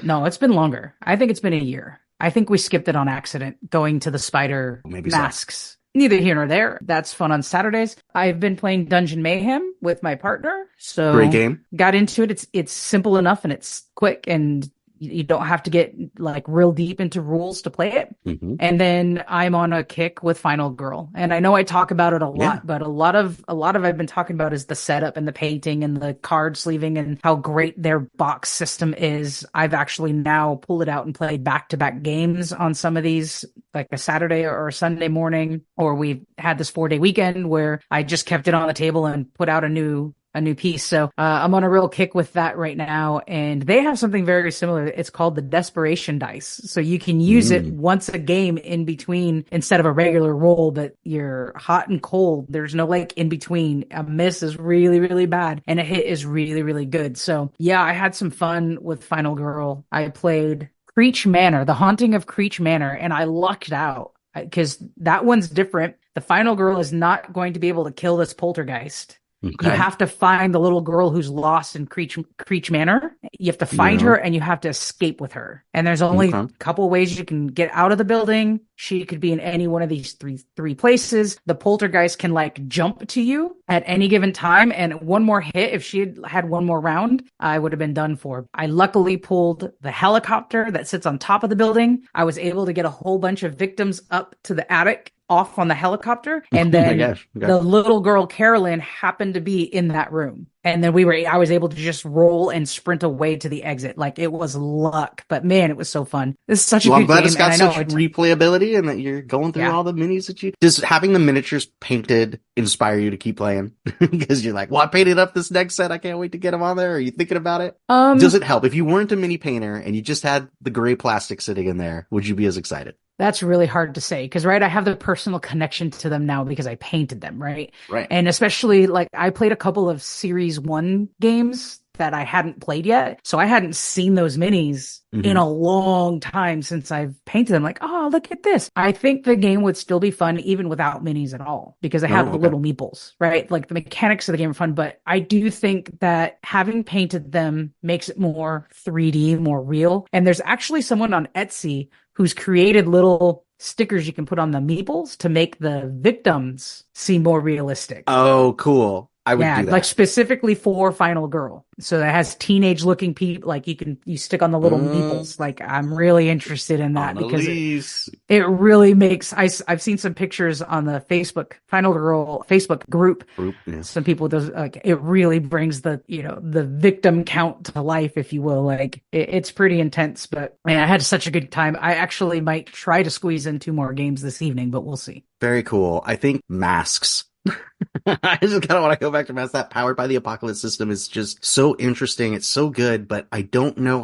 No, it's been longer. I think it's been a year. I think we skipped it on accident going to the spider Maybe so. masks. Neither here nor there. That's fun on Saturdays. I've been playing Dungeon Mayhem with my partner. So Great game. got into it. It's simple enough and it's quick and you don't have to get like real deep into rules to play it. Mm-hmm. And then I'm on a kick with Final Girl. And I know I talk about it a lot, but a lot of I've been talking about is the setup and the painting and the card sleeving and how great their box system is. I've actually now pulled it out and played back-to-back games on some of these, like a Saturday or a Sunday morning, or we've had this 4-day weekend where I just kept it on the table and put out a new piece. So I'm on a real kick with that right now. And they have something very similar. It's called the Desperation Dice. So you can use it once a game in between instead of a regular roll, but you're hot and cold. There's no like in between. A miss is really, really bad and a hit is really, really good. So yeah, I had some fun with Final Girl. I played Creech Manor, The Haunting of Creech Manor, and I lucked out because that one's different. The Final Girl is not going to be able to kill this poltergeist. Okay. You have to find the little girl who's lost in Creech Manor. You have to find her and you have to escape with her. And there's only a couple ways you can get out of the building. She could be in any one of these three places. The poltergeist can like jump to you at any given time. And one more hit, if she had one more round, I would have been done for. I luckily pulled the helicopter that sits on top of the building. I was able to get a whole bunch of victims up to the attic off on the helicopter. And then the little girl, Carolyn, happened to be in that room. And then I was able to just roll and sprint away to the exit. Like it was luck, but man, it was so fun. This is such a good game. I'm glad it's got such replayability and that you're going through all the minis that you, does having the miniatures painted inspire you to keep playing? Because you're like, well, I painted up this next set. I can't wait to get them on there. Are you thinking about it? Does it help? If you weren't a mini painter and you just had the gray plastic sitting in there, would you be as excited? That's really hard to say because, right, I have the personal connection to them now because I painted them, right? Right. And especially, like, I played a couple of Series 1 games that I hadn't played yet. So I hadn't seen those minis in a long time since I've painted them. Like, oh, look at this. I think the game would still be fun even without minis at all because I have the little meeples, right? Like the mechanics of the game are fun, but I do think that having painted them makes it more 3D, more real. And there's actually someone on Etsy who's created little stickers you can put on the meeples to make the victims seem more realistic. Oh, cool. I would do that. Like specifically for Final Girl. So that has teenage looking people, like you stick on the little meeples. Like I'm really interested in that because it really makes, I've seen some pictures on the Final Girl Facebook group. Some people like it really brings the victim count to life, if you will. Like it's pretty intense, but man, I had such a good time. I actually might try to squeeze in 2 more games this evening, but we'll see. Very cool. I think masks. I just kind of want to go back to masks. That Powered by the Apocalypse system is just so interesting. It's so good, but I don't know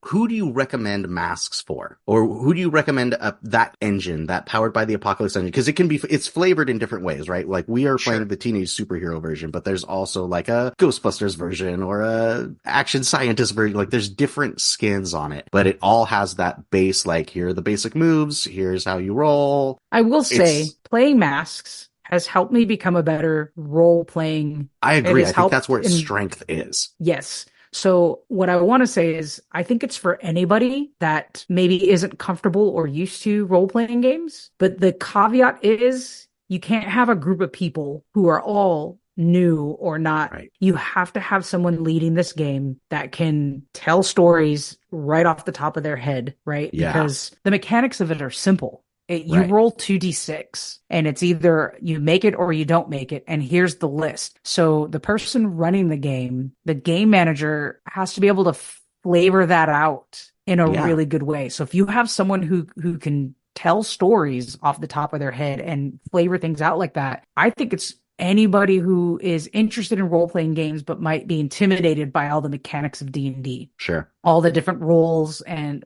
who do you recommend masks for? Or who do you recommend that engine, that Powered by the Apocalypse engine? Because it's flavored in different ways, right? Like we are playing the teenage superhero version, but there's also like a Ghostbusters version or a action scientist version. Like there's different skins on it, but it all has that base, like here are the basic moves. Here's how you roll. I will say playing masks has helped me become a better role-playing. I agree. I think that's where its strength is. Yes. So what I want to say is I think it's for anybody that maybe isn't comfortable or used to role-playing games. But the caveat is you can't have a group of people who are all new or not. Right. You have to have someone leading this game that can tell stories right off the top of their head, right? Yeah. Because the mechanics of it are simple. You roll 2d6 and it's either you make it or you don't make it. And here's the list. So the person running the game manager has to be able to flavor that out in a really good way. So if you have someone who can tell stories off the top of their head and flavor things out like that, I think it's anybody who is interested in role-playing games but might be intimidated by all the mechanics of D&D. Sure. All the different roles and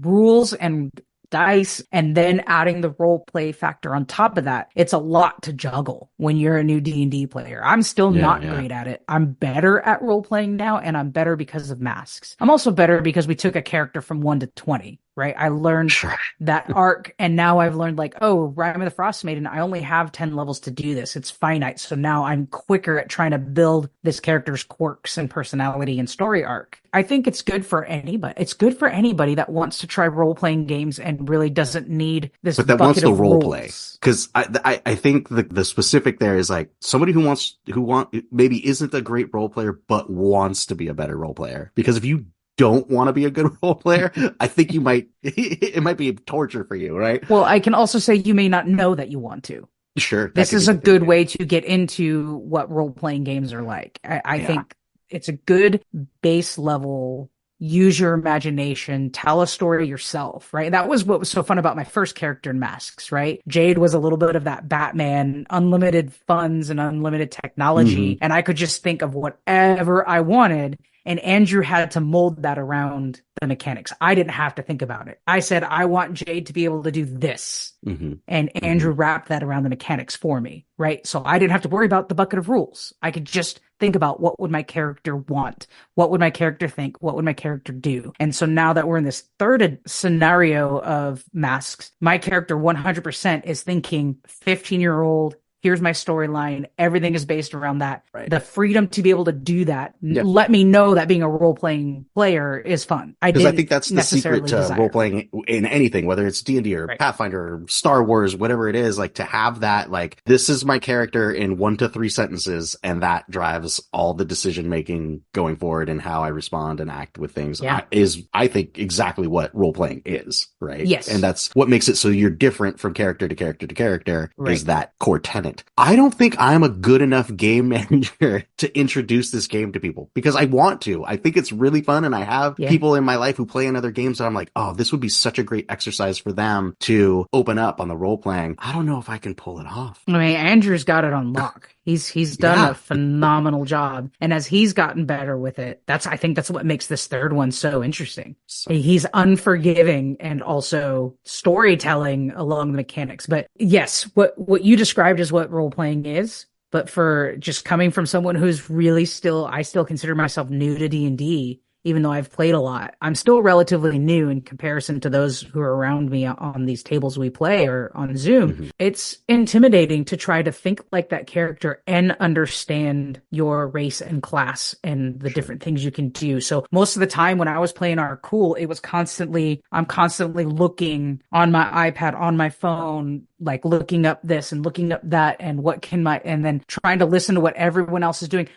rules and dice, and then adding the role play factor on top of that. It's a lot to juggle when you're a new D&D player. I'm still not great at it. I'm better at role playing now, and I'm better because of masks. I'm also better because we took a character from 1 to 20. right? I learned Sure. that arc, and now I've learned like, oh, Rime of the Frost Maiden, I only have 10 levels to do this. It's finite. So now I'm quicker at trying to build this character's quirks and personality and story arc. I think it's good for anybody. It's good for anybody that wants to try role-playing games and really doesn't need this But that bucket wants to of role rules. play. Because I think the specific there is like somebody who maybe isn't a great role player, but wants to be a better role player. Because if you don't want to be a good role player, I think it might be torture for you, right? Well, I can also say you may not know that you want to. Sure. This is a good way to get into what role-playing games are like. I think it's a good base level. Use your imagination, tell a story yourself, right? That was what was so fun about my first character in Masks, right? Jade was a little bit of that Batman, unlimited funds and unlimited technology. And I could just think of whatever I wanted. And Andrew had to mold that around the mechanics. I didn't have to think about it. I said, I want Jade to be able to do this. And Andrew wrapped that around the mechanics for me, right? So I didn't have to worry about the bucket of rules. I could just think about what would my character want? What would my character think? What would my character do? And so now that we're in this third scenario of Masks, my character 100% is thinking 15-year-old, here's my storyline. Everything is based around that. Right. The freedom to be able to do that. Let me know that being a role-playing player is fun. Because I think that's the secret to role-playing in anything, whether it's D&D or Pathfinder or Star Wars, whatever it is, like to have that, like, this is my character in 1 to 3 sentences, and that drives all the decision-making going forward and how I respond and act with things is, I think, exactly what role-playing is, right? Yes. And that's what makes it so you're different from character to character to character is that core tenet. I don't think I'm a good enough game manager to introduce this game to people because I want to. I think it's really fun, and I have people in my life who play in other games that I'm like, oh, this would be such a great exercise for them to open up on the role playing. I don't know if I can pull it off. I mean, Andrew's got it on lock. He's done a phenomenal job. And as he's gotten better with it, I think that's what makes this third one so interesting. He's unforgiving and also storytelling along the mechanics. But yes, what you described is what role playing is. But for just coming from someone who's really I still consider myself new to D&D, even though I've played a lot. I'm still relatively new in comparison to those who are around me on these tables we play or on Zoom. It's intimidating to try to think like that character and understand your race and class and the different things you can do. So most of the time when I was playing our Cool, it was I'm constantly looking on my iPad, on my phone, like looking up this and looking up that and and then trying to listen to what everyone else is doing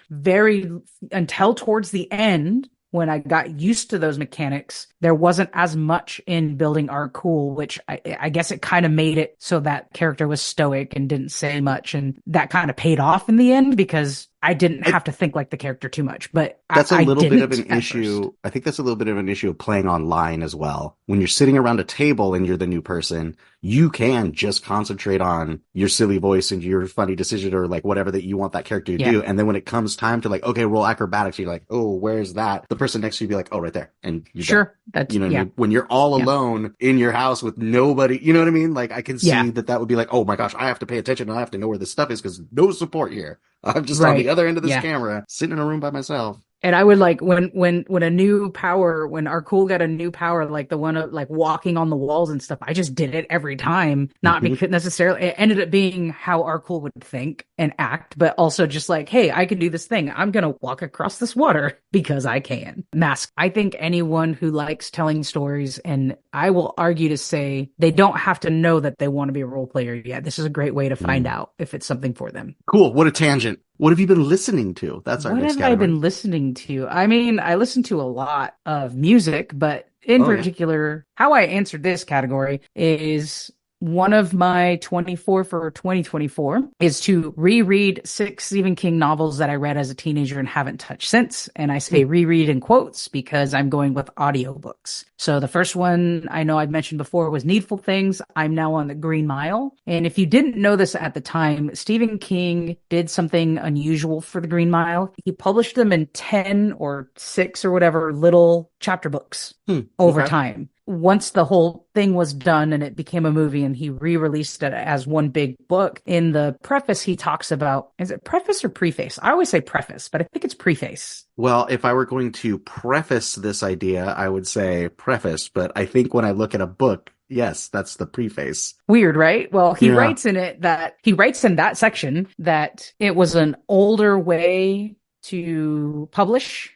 until towards the end. When I got used to those mechanics, there wasn't as much in building our Cool, which I guess it kind of made it so that character was stoic and didn't say much. And that kind of paid off in the end because I didn't have to think like the character too much. But that's a little bit of an issue. First. I think that's a little bit of an issue of playing online as well. When you're sitting around a table and you're the new person, you can just concentrate on your silly voice and your funny decision or like whatever that you want that character to do. And then when it comes time to like, okay, roll acrobatics, you're like, oh, where's that? The person next to you be like, oh, right there. And you're done. That's, you know what I mean? When you're all alone in your house with nobody, you know what I mean? Like I can see that would be like, oh my gosh, I have to pay attention and I have to know where this stuff is because no support here. I'm just on the other end of this camera, sitting in a room by myself. And I would like when a new power, when our Cool got a new power, like the one of like walking on the walls and stuff, I just did it every time. Not because necessarily it ended up being how our Cool would think and act, but also just like, hey, I can do this thing. I'm going to walk across this water because I can. Mask. I think anyone who likes telling stories, and I will argue to say they don't have to know that they want to be a role player yet. This is a great way to find out if it's something for them. Cool. What a tangent. What have you been listening to? That's our next category. What have I been listening to? I mean, I listen to a lot of music, but in particular, how I answered this category is one of my 24 for 2024 is to reread 6 Stephen King novels that I read as a teenager and haven't touched since. And I say reread in quotes because I'm going with audiobooks. So the first one I know I've mentioned before was Needful Things. I'm now on the Green Mile. And if you didn't know this at the time, Stephen King did something unusual for the Green Mile. He published them in 10 or 6 or whatever little chapter books over time. once the whole thing was done and it became a movie and he re-released it as one big book, in the preface he talks about, is it preface or preface? I always say preface, but I think it's preface. Well, if I were going to preface this idea, I would say preface, but I think when I look at a book, yes, that's the preface. Weird, right? Well, he Yeah. writes in that section that it was an older way to publish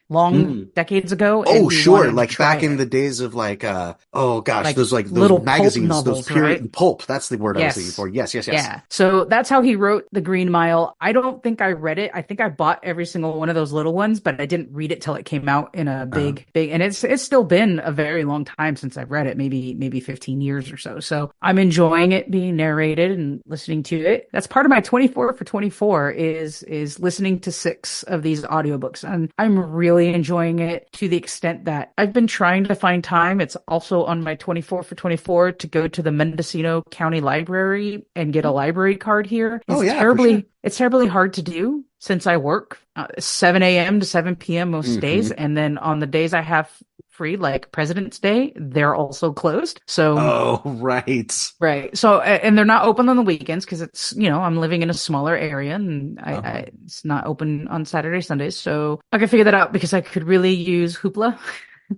decades ago. And Oh, he sure. wanted to Like try back in it. the days of like, oh gosh, Like those little pulp magazines, novels, those period right? pulp. That's the word I was Yes. looking for. Yes, yes, yes. Yeah. So that's how he wrote The Green Mile. I don't think I read it. I think I bought every single one of those little ones, but I didn't read it till it came out in a big, and it's still been a very long time since I've read it, maybe 15 years or so. So I'm enjoying it being narrated and listening to it. That's part of my 24 for 24 is listening to 6 of these audiobooks. And I'm really enjoying it to the extent that I've been trying to find time. It's also on my 24 for 24 to go to the Mendocino County Library and get a library card here. Oh, yeah, for sure. It's terribly hard to do since I work 7 a.m. to 7 p.m. most days. And then on the days I have free, like President's Day, they're also closed. So, Oh, right. right. So, and they're not open on the weekends because it's, I'm living in a smaller area and it's not open on Saturday, Sundays. So I can figure that out because I could really use Hoopla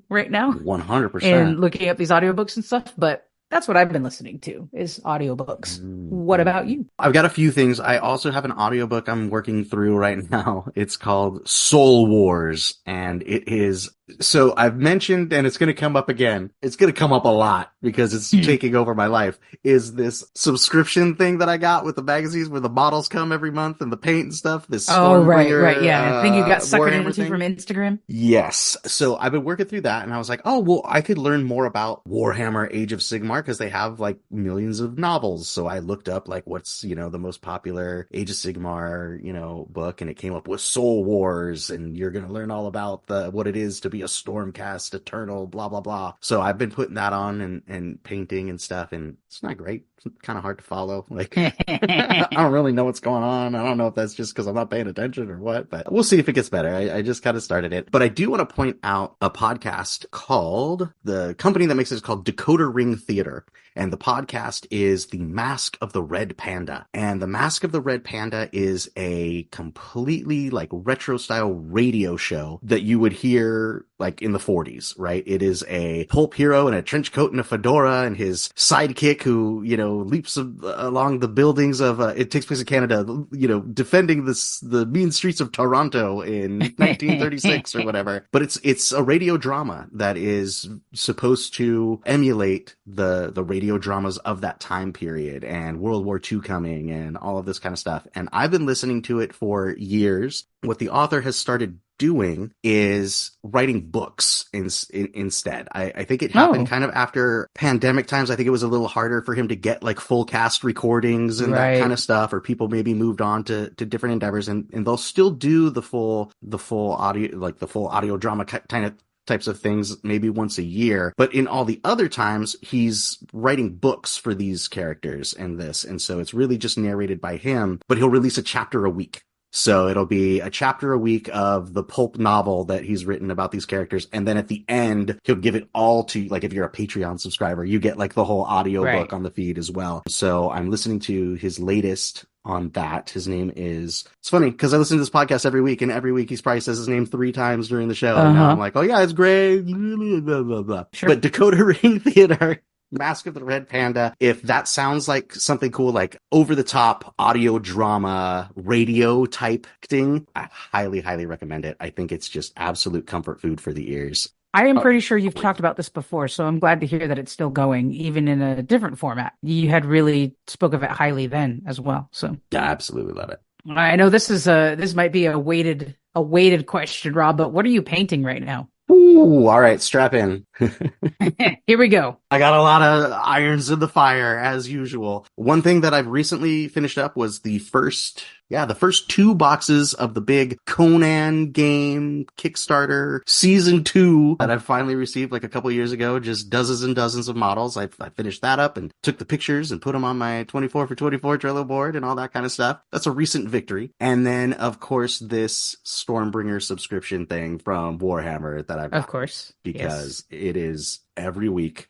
right now 100%. and looking up these audiobooks and stuff. But that's what I've been listening to is audiobooks. What about you? I've got a few things. I also have an audiobook I'm working through right now. It's called Soul Wars, and it is, so I've mentioned, and it's going to come up again. It's going to come up a lot because it's taking over my life, is this subscription thing that I got with the magazines where the models come every month and the paint and stuff. This right. Yeah. I think you got suckered Warhammer into thing. from Instagram. Yes. So I've been working through that and I was like, oh, well, I could learn more about Warhammer Age of Sigmar because they have like millions of novels. So I looked up like what's, the most popular Age of Sigmar, book, and it came up with Soul Wars, and you're going to learn all about what it is to be a Stormcast Eternal, blah, blah, blah. So I've been putting that on and painting and stuff, and it's not great. It's kind of hard to follow. Like, I don't really know what's going on. I don't know if that's just because I'm not paying attention or what, but we'll see if it gets better. I just kind of started it. But I do want to point out a podcast the company that makes it is called Decoder Ring Theater. And the podcast is The Mask of the Red Panda. And The Mask of the Red Panda is a completely like retro style radio show that you would hear like in the 40s, right? It is a pulp hero in a trench coat and a fedora and his sidekick who, leaps along the buildings of, it takes place in Canada, defending the mean streets of Toronto in 1936 or whatever. But it's a radio drama that is supposed to emulate the radio dramas of that time period and World War II coming and all of this kind of stuff. And I've been listening to it for years. What the author has started doing is writing books instead. I think it happened kind of after pandemic times. I think it was a little harder for him to get like full cast recordings and that kind of stuff, or people maybe moved on to different endeavors, and they'll still do the full audio, like the full audio drama kind of types of things maybe once a year. But in all the other times, he's writing books for these characters and so it's really just narrated by him, but he'll release a chapter a week. So it'll be a chapter a week of the pulp novel that he's written about these characters. And then at the end, he'll give it all to, like, if you're a Patreon subscriber, you get like the whole audio book on the feed as well. So I'm listening to his latest on that. His name is, it's funny because I listen to this podcast every week, and every week he probably says his name 3 times during the show. And now I'm like, oh yeah, it's great. Blah, blah, blah. Sure. But Decoder Ring Theater, Mask of the Red Panda, if that sounds like something cool, like over the top audio drama, radio type thing, I highly, highly recommend it. I think it's just absolute comfort food for the ears. I am pretty sure you've talked about this before, so I'm glad to hear that it's still going, even in a different format. You had really spoke of it highly then as well. So yeah, I absolutely love it. I know this might be a weighted question, Rob, but what are you painting right now? Ooh, all right, strap in. Here we go. I got a lot of irons in the fire, as usual. One thing that I've recently finished up was the first 2 boxes of the big Conan game Kickstarter Season 2 that I finally received like a couple years ago. Just dozens and dozens of models. I finished that up and took the pictures and put them on my 24 for 24 Trello board and all that kind of stuff. That's a recent victory. And then, of course, this Stormbringer subscription thing from Warhammer that I've got. Of course. Because it is every week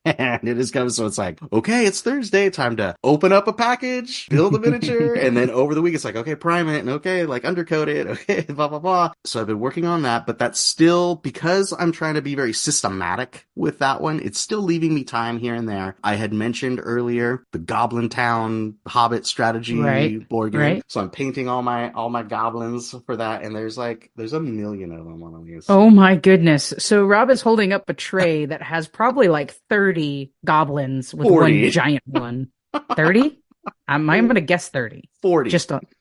And it is coming, so it's like, okay, it's Thursday, time to open up a package, build a miniature, and then over the week it's like, okay, prime it, and okay, like undercoat it, okay, blah, blah, blah. So I've been working on that, but that's still, because I'm trying to be very systematic with that one, it's still leaving me time here and there. I had mentioned earlier the Goblin Town Hobbit strategy board game. Right. So I'm painting all my goblins for that, and there's a million of them on these. Oh my goodness. So Rob is holding up a tray that has probably like 30 goblins with 40. one giant one. 30? I'm going to guess 30. 40.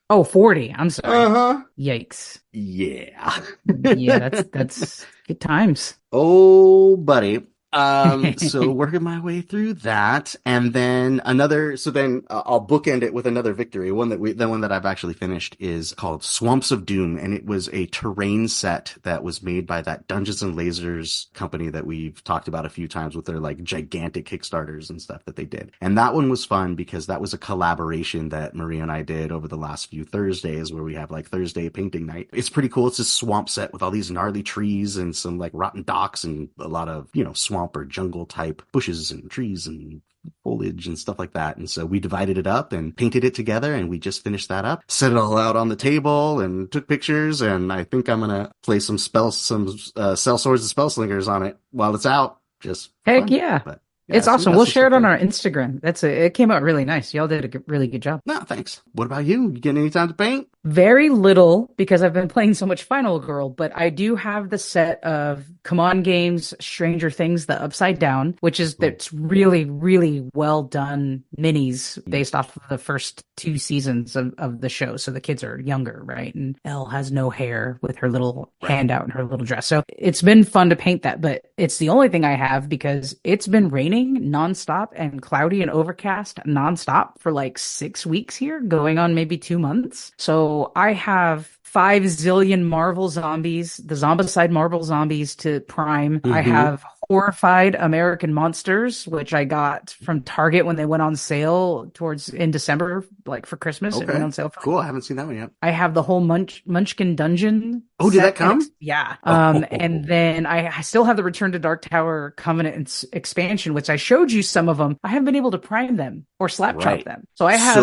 40. I'm sorry. Uh-huh. Yikes. Yeah. Yeah, that's good times. Oh, buddy. So working my way through that, and then I'll bookend it with another victory. The one that I've actually finished is called Swamps of Doom, and it was a terrain set that was made by that Dungeons and Lasers company that we've talked about a few times with their like gigantic Kickstarters and stuff that they did. And that one was fun because that was a collaboration that Maria and I did over the last few Thursdays, where we have like Thursday painting night. It's pretty cool. It's a swamp set with all these gnarly trees and some like rotten docks and a lot of, swamp or jungle type bushes and trees and foliage and stuff like that. And so we divided it up and painted it together, and we just finished that up, set it all out on the table and took pictures. And I think I'm going to play some Cell Swords and Spell Slingers on it while it's out. Just heck fun. Yeah. But it's awesome. We'll share it on our Instagram. It came out really nice. Y'all did a really good job. No, thanks. What about you? You getting any time to paint? Very little, because I've been playing so much Final Girl, but I do have the set of Come On Games, Stranger Things, the Upside Down, that's really, really well done minis based off of the first 2 seasons of the show. So the kids are younger, right? And Elle has no hair with her little hand out in her little dress. So it's been fun to paint that, but it's the only thing I have because it's been raining nonstop and cloudy and overcast nonstop for like 6 weeks here, going on maybe 2 months. So I have 5 zillion Marvel zombies, the Zombicide Marvel zombies to prime. I have Horrified American Monsters, which I got from Target when they went on sale in December, like for Christmas. Okay. It went on sale. Cool. I haven't seen that one yet. I have the whole Munchkin Dungeon. Oh, did that come? Yeah. And then I still have the Return to Dark Tower Covenant expansion, which I showed you some of them. I haven't been able to prime them or slap chop them. So I have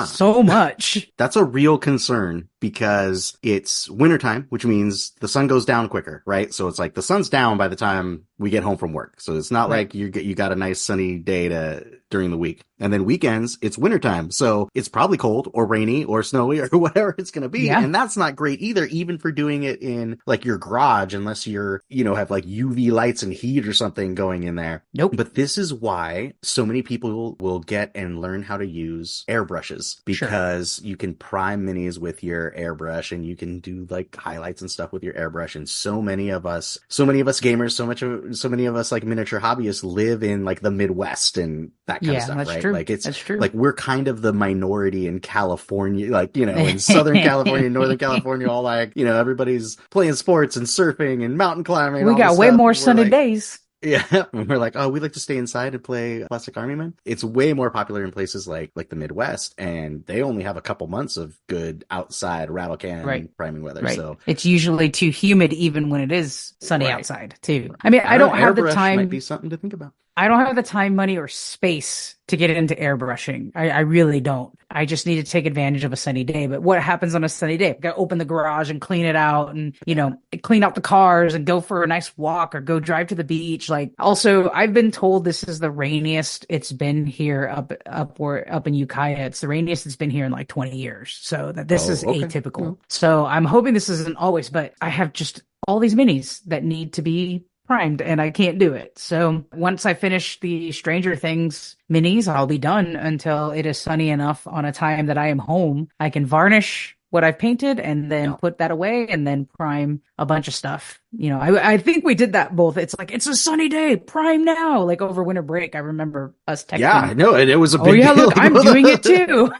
so much. That's a real concern because it's wintertime, which means the sun goes down quicker, right? So it's like the sun's down by the time we get home from work. So it's not like you got a nice sunny day during the week. And then weekends, it's wintertime. So it's probably cold or rainy or snowy or whatever it's going to be. Yeah. And that's not great either, even for doing it in like your garage, unless you're, have like UV lights and heat or something going in there. Nope. But this is why so many people will get and learn how to use airbrushes, because you can prime minis with your airbrush and you can do like highlights and stuff with your airbrush. And so many of us gamers, so many of us like miniature hobbyists live in like the Midwest and that kind of stuff, that's right? True. Like that's true. Like we're kind of the minority in California, like, in Southern California, Northern California, all like, everybody's playing sports and surfing and mountain climbing. We got way more sunny days. Yeah. We're like, oh, we like to stay inside and play Plastic Army Men. It's way more popular in places like the Midwest, and they only have a couple months of good outside rattle can priming weather. Right. So it's usually too humid even when it is sunny outside too. I mean, I don't have the time. Might be something to think about. I don't have the time, money, or space to get into airbrushing. I really don't. I just need to take advantage of a sunny day. But what happens on a sunny day? I've got to open the garage and clean it out and, clean out the cars and go for a nice walk or go drive to the beach. Like, also, I've been told this is the rainiest it's been here up in Ukiah. It's the rainiest it's been here in like 20 years. So this is atypical. Mm-hmm. So I'm hoping this isn't always, but I have just all these minis that need to be primed and I can't do it. So once I finish the Stranger Things minis, I'll be done until it is sunny enough on a time that I am home. I can varnish what I've painted and then put that away and then prime a bunch of stuff. I think we did that both. It's like, it's a sunny day, prime now. Like over winter break, I remember us texting. Yeah, no, it was a big deal. Look, I'm doing it too.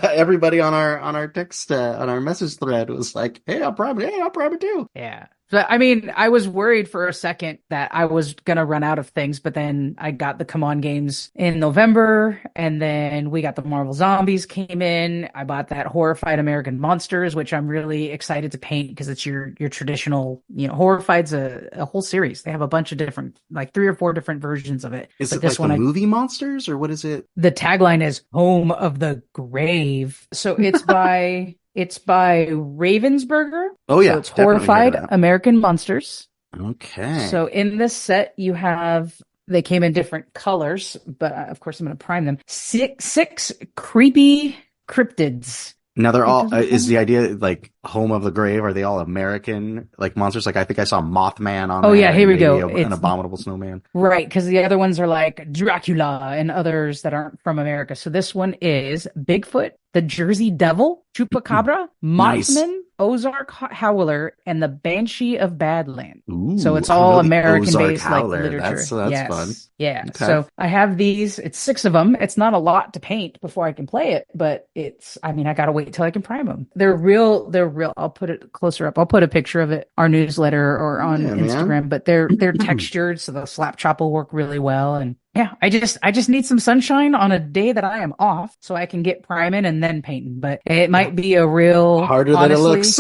Everybody on our text, on our message thread was like, hey, I'll prime it too. Yeah. So, I mean, I was worried for a second that I was going to run out of things, but then I got the Come On games in November, and then we got the Marvel Zombies came in. I bought that Horrified American Monsters, which I'm really excited to paint because it's your traditional Horrified's a whole series. They have a bunch of different, like 3 or 4 different versions of it. Is But it this like one, the movie Monsters, or what is it? the tagline is "Home of the Grave." So it's by Ravensburger. Oh yeah, So it's definitely heard of Horrified that. American Monsters. Okay. So in this set, they came in different colors, but of course I'm going to prime them. Six creepy cryptids. Now they're all, is doesn't the idea like Home of the Grave? Are they all American like monsters? Like I think I saw Mothman on Oh there, yeah, here we and go. maybe an abominable snowman. Right, because the other ones are like Dracula and others that aren't from America. So this one is Bigfoot, the Jersey Devil, Chupacabra, Nice. Mothman, Ozark Howler, and the Banshee of Badland. Ooh, So it's I don't all know the American-based Ozark like Howler. literature. That's Yes. fun. Yeah. Okay. So I have these. It's 6 of them. It's not a lot to paint before I can play it, but I gotta wait till I can prime them. They're real. I'll put it closer up. I'll put a picture of it, our newsletter or on Instagram, but they're textured. So the slap chop will work really well. And yeah, I just need some sunshine on a day that I am off so I can get priming and then painting. But it might be a real Harder than it looks.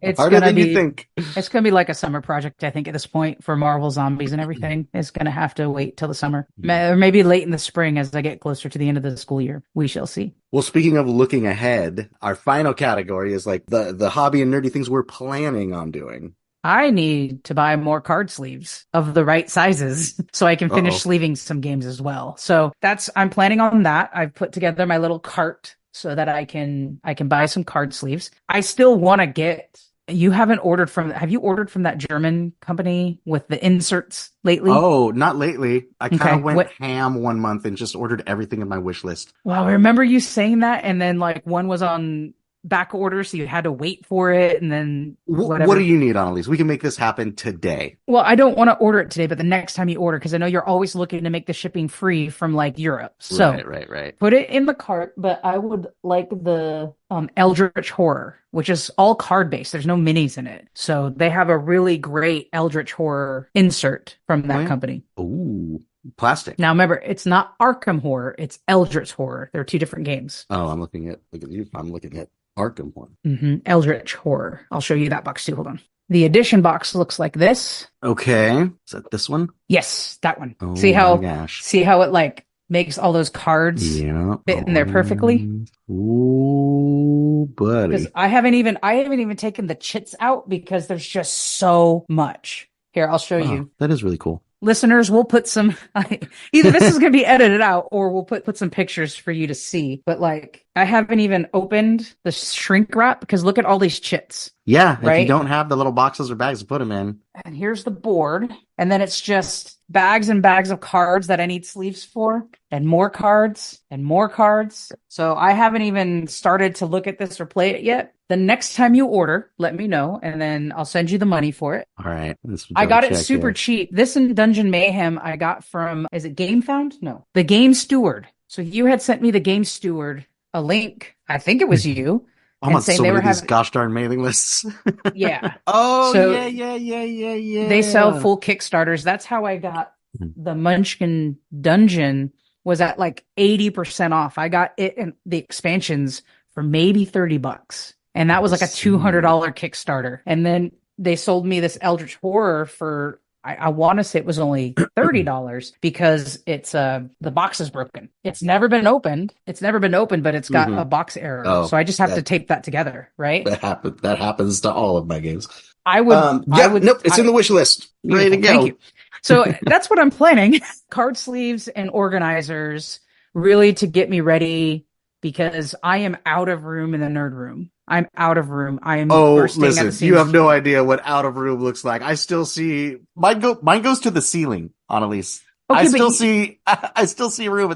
It's Harder gonna than be, you think. It's gonna be like a summer project, I think, at this point for Marvel Zombies and everything. It's gonna have to wait till the summer, or maybe late in the spring as I get closer to the end of the school year. We shall see. Well, speaking of looking ahead, our final category is like the hobby and nerdy things we're planning on doing. I need to buy more card sleeves of the right sizes so I can finish Uh-oh. sleeving some games as well. So I'm planning on that. I've put together my little cart so that I can buy some card sleeves. I still want to have you ordered from that German company with the inserts lately? Oh, not lately. I kind of Okay. went ham one month and just ordered everything in my wish list. Well, I remember you saying that, and then like one was on back order, so you had to wait for it, and then whatever. What do you need, Annalise? We can make this happen today. Well, I don't want to order it today, but the next time you order, because I know you're always looking to make the shipping free from like Europe. So Right. put it in the cart, but I would like the Eldritch Horror, which is all card based. There's no minis in it. So they have a really great Eldritch Horror insert from that company. Ooh, plastic. Now remember, it's not Arkham Horror, it's Eldritch Horror. They're 2 different games. Oh, look at you. I'm looking at Arkham one. Eldritch Horror. I'll show you that box too. Hold on. The edition box looks like this. Okay. Is that this one? Yes, that one. Oh, See how my gosh. it like makes all those cards fit in there perfectly? Ooh, buddy. Because I haven't even taken the chits out because there's just so much. Here, I'll show you. That is really cool. Listeners, we'll put some, either this is going to be edited out or we'll put some pictures for you to see. But like, I haven't even opened the shrink wrap because look at all these chits. Yeah. Right? If you don't have the little boxes or bags to put them in. And here's the board. And then it's just bags and bags of cards that I need sleeves for, and more cards and more cards. So I haven't even started to look at this or play it yet. The next time you order, let me know, and then I'll send you the money for it. All right. I got it super cheap. This in Dungeon Mayhem I got from, is it Game Found? No. The Game Steward. So you had sent me the Game Steward a link. I think it was you. I'm on so many of these gosh darn mailing lists. Yeah. Oh, So yeah. They sell full Kickstarters. That's how I got the Munchkin Dungeon was at like 80% off. I got it and the expansions for maybe $30. And that was like a $200 Kickstarter. And then they sold me this Eldritch Horror for, I want to say it was only $30 because it's the box is broken. It's never been opened, but it's got a box error. Oh, so I just have to tape that together, right? That happens to all of my games. Nope, it's in the wish list. Ready to go. Thank you. So that's what I'm planning. Card sleeves and organizers really to get me ready because I am out of room in the nerd room. I'm out of room. I am bursting at the seams. You have no idea what out of room looks like. I still see mine goes to the ceiling, Annalise. Okay, I still see room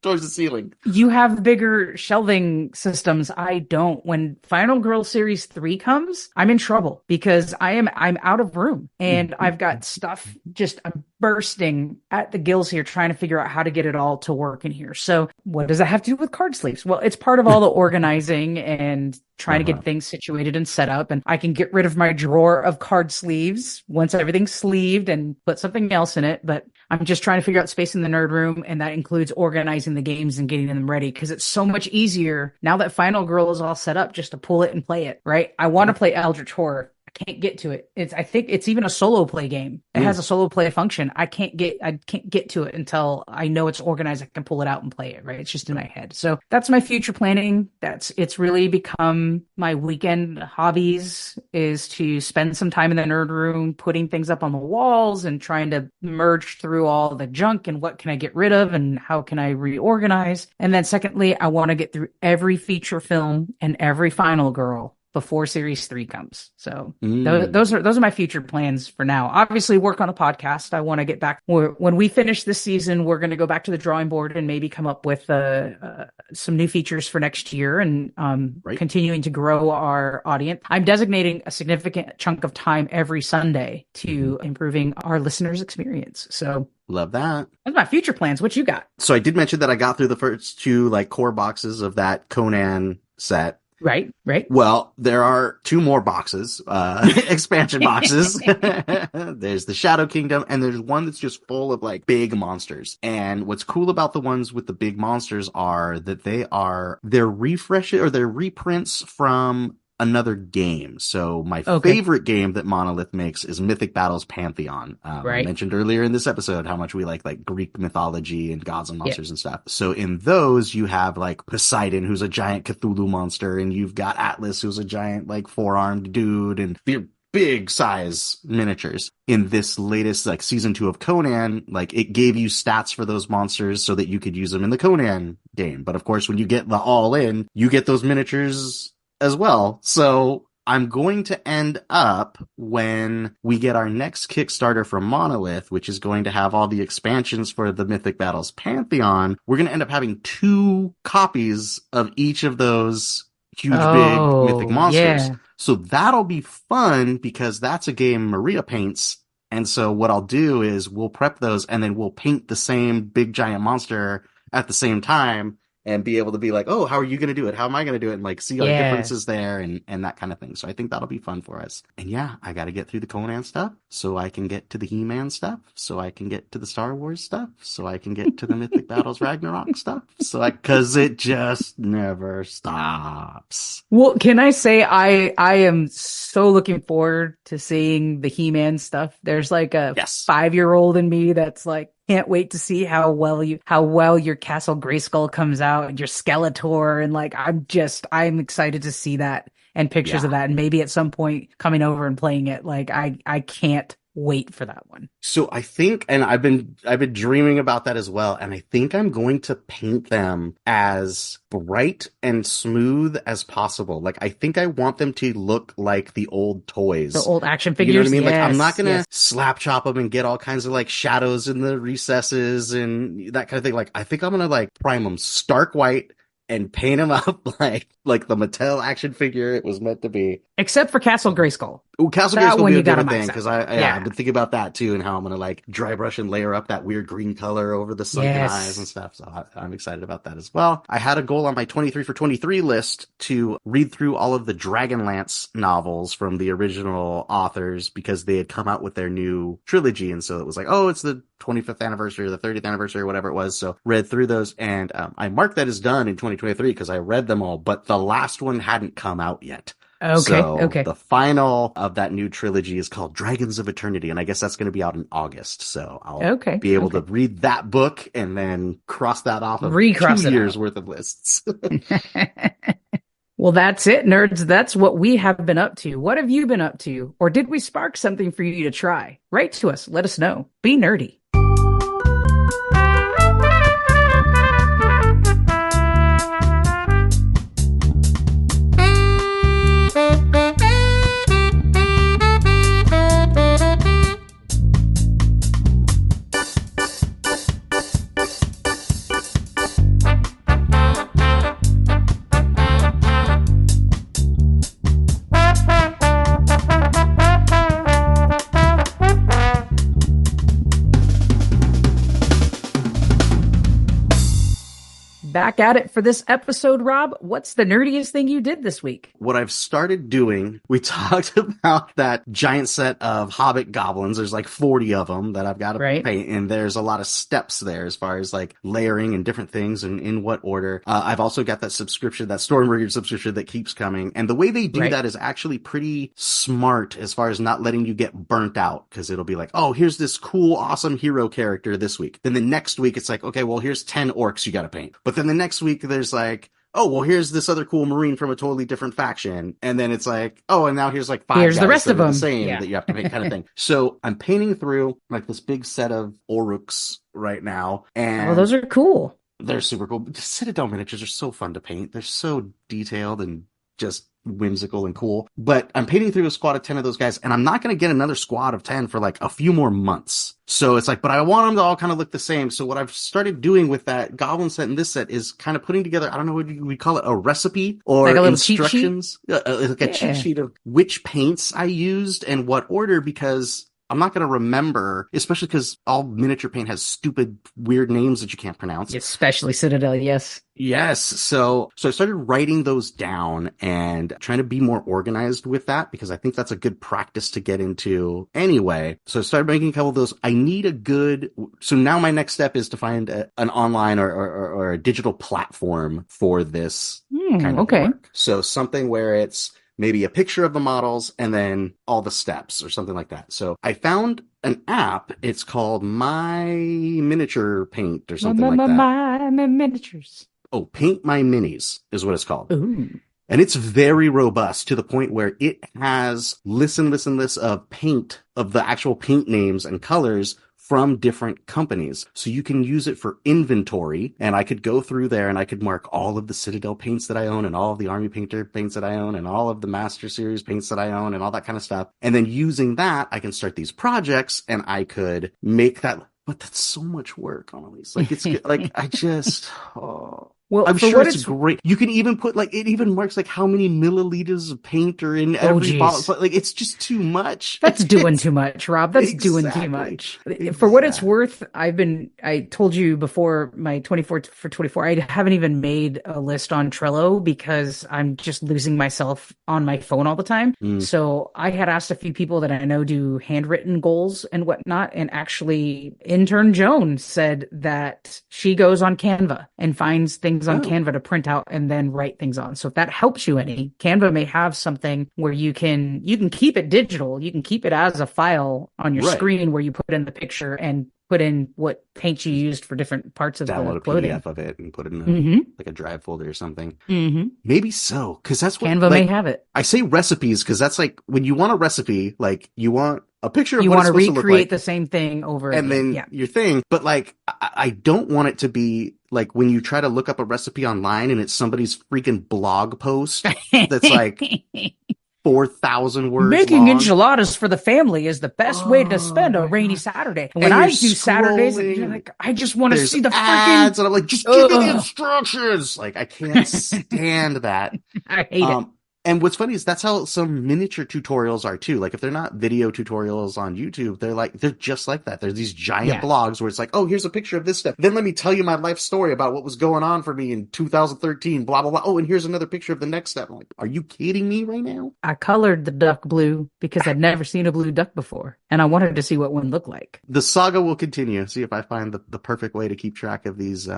towards the ceiling. You have bigger shelving systems. I don't. When Final Girl Series 3 comes, I'm in trouble because I'm out of room and I've got stuff I'm bursting at the gills here trying to figure out how to get it all to work in here. So what does that have to do with card sleeves? Well, it's part of all the organizing and trying to get things situated and set up. And I can get rid of my drawer of card sleeves once everything's sleeved and put something else in it. But I'm just trying to figure out space in the nerd room. And that includes organizing the games and getting them ready because it's so much easier now that Final Girl is all set up just to pull it and play it, right? I want to play Eldritch Horror. I can't get to it. I think it's even a solo play game. It has a solo play function. I can't get to it until I know it's organized. I can pull it out and play it, right? It's just in my head. So that's my future planning. It's really become my weekend hobbies, is to spend some time in the nerd room, putting things up on the walls and trying to merge through all the junk and what can I get rid of and how can I reorganize. And then secondly, I want to get through every feature film and every final girl before series 3 comes. So those are my future plans for now. Obviously work on a podcast. I want to get back when we finish this season, we're going to go back to the drawing board and maybe come up with some new features for next year and continuing to grow our audience. I'm designating a significant chunk of time every Sunday to improving our listeners' experience. So love that. That's my future plans. What you got? So I did mention that I got through the first 2 like core boxes of that Conan set. Right. Well, there are 2 more boxes, expansion boxes. There's the Shadow Kingdom, and there's one that's just full of like big monsters. And what's cool about the ones with the big monsters are that they're refreshes or they're reprints from another game. So my favorite game that Monolith makes is Mythic Battles Pantheon. I mentioned earlier in this episode how much we like Greek mythology and gods and monsters and stuff. So in those, you have like Poseidon, who's a giant Cthulhu monster, and you've got Atlas, who's a giant like 4-armed dude, and they're big size miniatures. In this latest like season 2 of Conan, like it gave you stats for those monsters so that you could use them in the Conan game. But of course, when you get the all in, you get those miniatures as well. So I'm going to end up, when we get our next Kickstarter from Monolith, which is going to have all the expansions for the Mythic Battles Pantheon, we're going to end up having 2 copies of each of those huge, big mythic monsters. Yeah. So that'll be fun because that's a game Maria paints. And so what I'll do is we'll prep those and then we'll paint the same big giant monster at the same time, and be able to be like, oh, how are you going to do it? How am I going to do it? And like see our differences there and that kind of thing. So I think that'll be fun for us. And yeah, I got to get through the Conan stuff so I can get to the He-Man stuff, so I can get to the Star Wars stuff, so I can get to the Mythic Battles Ragnarok stuff. Cause it just never stops. Well, can I say I am so looking forward to seeing the He-Man stuff. There's like a 5-year-old in me that's like, can't wait to see how well your Castle Grayskull comes out and your Skeletor, and like I'm excited to see that and pictures of that, and maybe at some point coming over and playing it. Like I can't wait for that one. So I think, and I've been dreaming about that as well, and I think I'm going to paint them as bright and smooth as possible. Like I think I want them to look like the old toys, the old action figures. You know what I mean? Like I'm not gonna slap chop them and get all kinds of like shadows in the recesses and that kind of thing. Like I think I'm gonna like prime them stark white and paint him up like the Mattel action figure it was meant to be. Except for Castle Grayskull. Ooh, Castle Grayskull will be a different thing, because I've been thinking about that too, and how I'm going to like dry brush and layer up that weird green color over the sunken eyes and stuff. So I'm excited about that as well. I had a goal on my 23 for 23 list to read through all of the Dragonlance novels from the original authors, because they had come out with their new trilogy. And so it was like, oh, it's the 25th anniversary or the 30th anniversary or whatever it was. So read through those, and I marked that as done in 2023 because I read them all, but the last one hadn't come out yet. Okay. The final of that new trilogy is called Dragons of Eternity, and I guess that's going to be out in August. So I'll be able to read that book and then cross that off of 2 years worth of lists. Well, that's it, nerds. That's what we have been up to. What have you been up to? Or did we spark something for you to try? Write to us. Let us know. Be nerdy. Back at it for this episode, Rob. What's the nerdiest thing you did this week? What I've started doing, we talked about that giant set of Hobbit goblins. There's like 40 of them that I've got to paint, and there's a lot of steps there as far as like layering and different things and in what order. I've also got that subscription, that Stormbreaker subscription that keeps coming. And the way they do that is actually pretty smart as far as not letting you get burnt out, because it'll be like, oh, here's this cool, awesome hero character this week. Then the next week it's like, okay, well, here's 10 orcs you got to paint. But then the next week there's like, oh, well, here's this other cool Marine from a totally different faction. And then it's like, oh, and now here's like 5 here's guys the rest that of are them the same that you have to paint kind of thing. So I'm painting through like this big set of Oruks right now. And those are cool. They're super cool. Citadel miniatures are so fun to paint. They're so detailed and just whimsical and cool. But I'm painting through a squad of 10 of those guys, and I'm not going to get another squad of 10 for like a few more months. So it's like, but I want them to all kind of look the same. So what I've started doing with that goblin set and this set is kind of putting together, I don't know what we call it, a recipe or like a instructions, like a cheat sheet of which paints I used and what order, because I'm not going to remember, especially because all miniature paint has stupid, weird names that you can't pronounce. Especially Citadel, yes. Yes. So I started writing those down and trying to be more organized with that, because I think that's a good practice to get into anyway. So I started making a couple of those. I need a good, so now my next step is to find an online or a digital platform for this kind of work. So something where it's maybe a picture of the models and then all the steps or something like that. So I found an app. It's called My Miniature Paint or something like that. My Miniatures. Oh, Paint My Minis is what it's called. Ooh. And it's very robust to the point where it has lists of paint, of the actual paint names and colors from different companies. So you can use it for inventory, and I could go through there and I could mark all of the Citadel paints that I own and all of the Army Painter paints that I own and all of the Master Series paints that I own and all that kind of stuff. And then using that, I can start these projects and I could make that. But that's so much work, Annalise. Like, it's like, I just, well, I'm sure it's great. You can even put like, it even marks like how many milliliters of paint are in every bottle. But like, it's just too much. That's doing too much, Rob. That's doing too much. For what it's worth, I told you before my 24 for 24, I haven't even made a list on Trello because I'm just losing myself on my phone all the time. So I had asked a few people that I know do handwritten goals and whatnot. And actually, intern Joan said that she goes on Canva and finds things on Canva to print out and then write things on. So if that helps you any, Canva may have something where you can keep it digital. You can keep it as a file on your screen where you put in the picture and put in what paint you used for different parts of the clothing. Download a PDF of it and put it in like a drive folder or something. Maybe so, because that's what Canva may have it. I say recipes because that's like when you want a recipe, like you want a picture of you what want it's to supposed recreate to look like, the same thing over and again. then your thing. But like, I don't want it to be like when you try to look up a recipe online and it's somebody's freaking blog post that's like 4,000 words Making long. Enchiladas for the family is the best way to spend a rainy Saturday. And when I do Saturdays, you're like, I just want to see the ads, and I'm like, just give me the instructions. Like, I can't stand that. I hate it. And what's funny is that's how some miniature tutorials are too. Like if they're not video tutorials on YouTube, they're just like that. There's these giant blogs where it's like, oh, here's a picture of this stuff. Then let me tell you my life story about what was going on for me in 2013, blah, blah, blah. Oh, and here's another picture of the next step. I'm like, are you kidding me right now? I colored the duck blue because I'd never seen a blue duck before. And I wanted to see what one looked like. The saga will continue. See if I find the perfect way to keep track of these,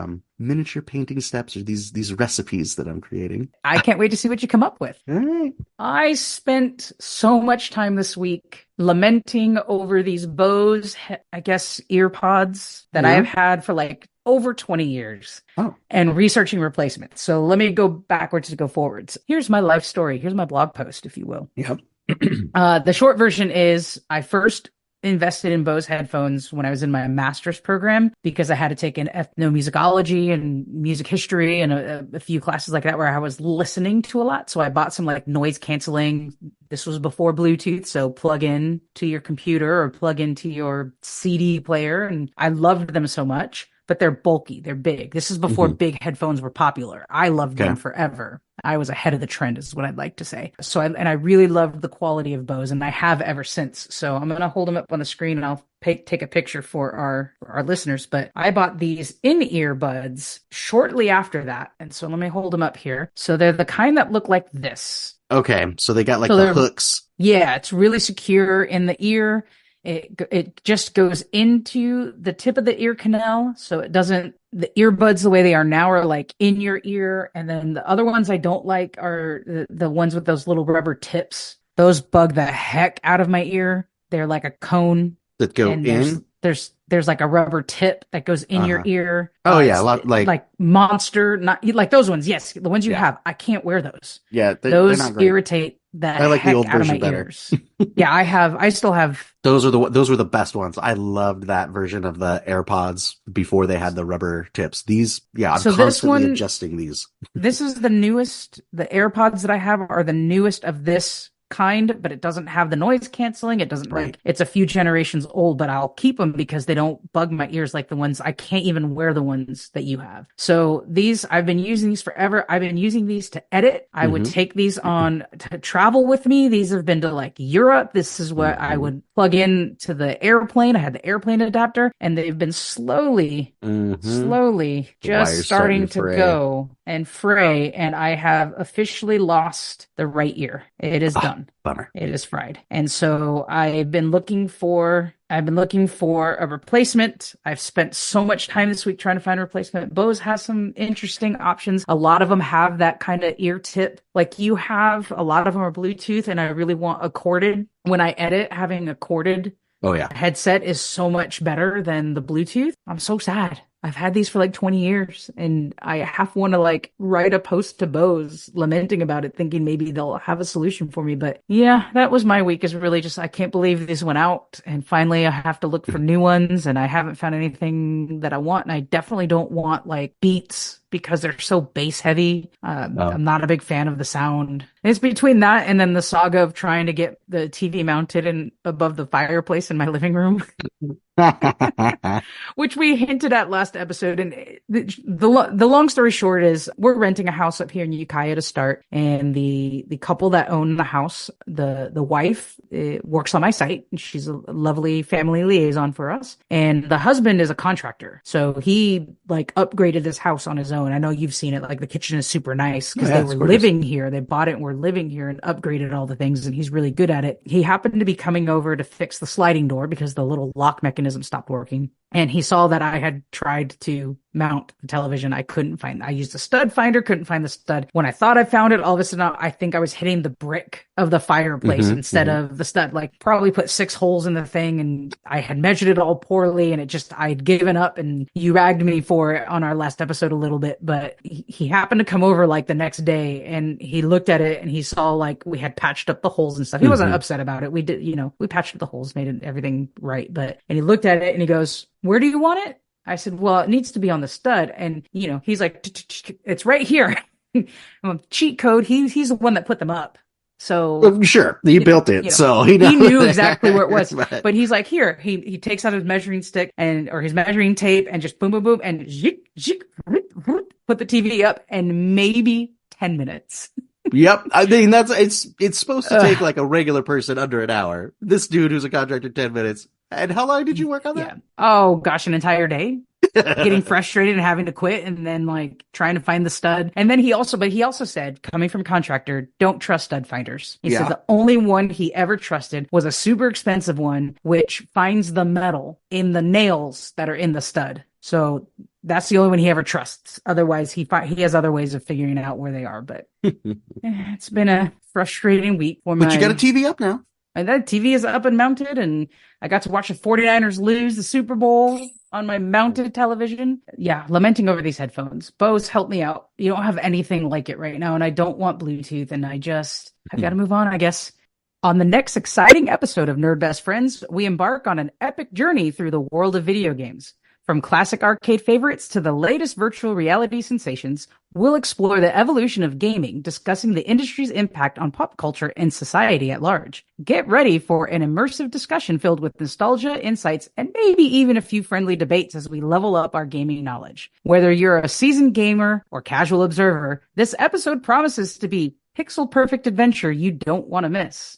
miniature painting steps or these recipes that I'm creating. I can't wait to see what you come up with. All right. I spent so much time this week lamenting over these Bose, I guess, ear pods that I have had for like over 20 years and researching replacements. So let me go backwards to go forwards. Here's my life story. Here's my blog post, if you will. Yep. The short version is I first invested in Bose headphones when I was in my master's program because I had to take an ethnomusicology and music history and a few classes like that where I was listening to a lot. So I bought some like noise canceling. This was before Bluetooth. So plug in to your computer or plug into your CD player. And I loved them so much but they're bulky. They're big. This is before big headphones were popular. I loved them forever. I was ahead of the trend is what I'd like to say. So I really loved the quality of Bose, and I have ever since. So I'm going to hold them up on the screen and I'll take a picture for our listeners. But I bought these in-ear buds shortly after that. And so let me hold them up here. So they're the kind that look like this. Okay. So they got like the hooks. Yeah, it's really secure in the ear. It just goes into the tip of the ear canal. So it doesn't, the earbuds the way they are now are like in your ear. And then the other ones I don't like are the ones with those little rubber tips. Those bug the heck out of my ear. They're like a cone. That go in? There's like a rubber tip that goes in your ear. Oh yeah, a lot like Monster, not like those ones. Yes, the ones you have. I can't wear those. Yeah, those irritate the heck the old out of my better. ears. Yeah, I still have. Those were the best ones. I loved that version of the AirPods before they had the rubber tips. These, yeah, I'm constantly adjusting these. This is the newest. The AirPods that I have are the newest of this kind, but it doesn't have the noise canceling. It doesn't it's a few generations old, but I'll keep them because they don't bug my ears like the ones I can't even wear the ones that you have. So these, I've been using these forever. I've been using these to edit. I would take these on to travel with me. These have been to like Europe. This is what I would plug in to the airplane. I had the airplane adapter, and they've been slowly just starting to go and fray. And I have officially lost the right ear. It is done. Bummer. It is fried. And so I've been looking for a replacement. I've spent so much time this week trying to find a replacement. Bose has some interesting options. A lot of them have that kind of ear tip like you have. A lot of them are Bluetooth, and I really want a corded. When I edit, having a corded headset is so much better than the Bluetooth. I'm so sad. I've had these for like 20 years, and I half want to like write a post to Bose lamenting about it, thinking maybe they'll have a solution for me. But yeah, that was my week, is really just, I can't believe these went out, and finally I have to look for new ones, and I haven't found anything that I want. And I definitely don't want like Beats because they're so bass heavy. I'm not a big fan of the sound. It's between that and then the saga of trying to get the TV mounted and above the fireplace in my living room. Which we hinted at last episode. And the long story short is we're renting a house up here in Ukiah to start. And the couple that own the house, the wife works on my site. And she's a lovely family liaison for us. And the husband is a contractor. So he like upgraded this house on his own. I know you've seen it. Like the kitchen is super nice because they were living here. They bought it and were living here and upgraded all the things. And he's really good at it. He happened to be coming over to fix the sliding door because the little lock mechanism stopped working. And he saw that I had tried to mount the television. I used a stud finder, couldn't find the stud. When I thought I found it, all of a sudden, I think I was hitting the brick of the fireplace instead of the stud. Like probably put 6 holes in the thing, and I had measured it all poorly, and I'd given up, and you ragged me for it on our last episode a little bit. But he happened to come over like the next day, and he looked at it and he saw like we had patched up the holes and stuff. He wasn't upset about it. We did, we patched up the holes, made everything right. And he looked at it and he goes, "Where do you want it?" I said, "Well, it needs to be on the stud." And, he's like, "It's right here." Cheat code. He's the one that put them up. So sure, he built it. So he knew exactly where it was. But he's like, here, he takes out his measuring stick or his measuring tape and just boom, boom, boom, and put the TV up in maybe 10 minutes. Yep. I mean, it's supposed to take like a regular person under an hour. This dude who's a contractor, 10 minutes. And how long did you work on that? Yeah. Oh gosh, an entire day. Getting frustrated and having to quit, and then like trying to find the stud. And then he also said, coming from a contractor, don't trust stud finders. He said the only one he ever trusted was a super expensive one, which finds the metal in the nails that are in the stud. So that's the only one he ever trusts. Otherwise, he has other ways of figuring out where they are. But it's been a frustrating week for me. But you got a TV up now. And that TV is up and mounted, and I got to watch the 49ers lose the Super Bowl on my mounted television. Yeah, lamenting over these headphones. Bose, help me out. You don't have anything like it right now, and I don't want Bluetooth, and I've got to move on, I guess. On the next exciting episode of Nerd Best Friends, we embark on an epic journey through the world of video games. From classic arcade favorites to the latest virtual reality sensations, we'll explore the evolution of gaming, discussing the industry's impact on pop culture and society at large. Get ready for an immersive discussion filled with nostalgia, insights, and maybe even a few friendly debates as we level up our gaming knowledge. Whether you're a seasoned gamer or casual observer, this episode promises to be pixel-perfect adventure you don't want to miss.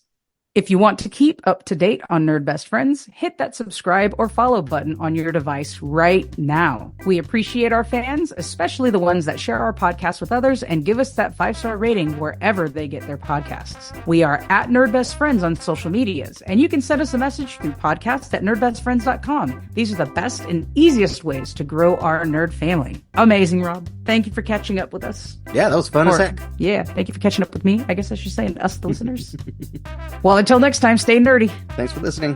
If you want to keep up to date on Nerd Best Friends, hit that subscribe or follow button on your device right now. We appreciate our fans, especially the ones that share our podcast with others and give us that 5-star rating wherever they get their podcasts. We are at Nerd Best Friends on social medias, and you can send us a message through podcast@nerdbestfriends.com. These are the best and easiest ways to grow our nerd family. Amazing, Rob. Thank you for catching up with us. Yeah, that was fun as heck. Yeah, thank you for catching up with me. I guess I should say, and us, the listeners. Well, until next time, stay nerdy. Thanks for listening.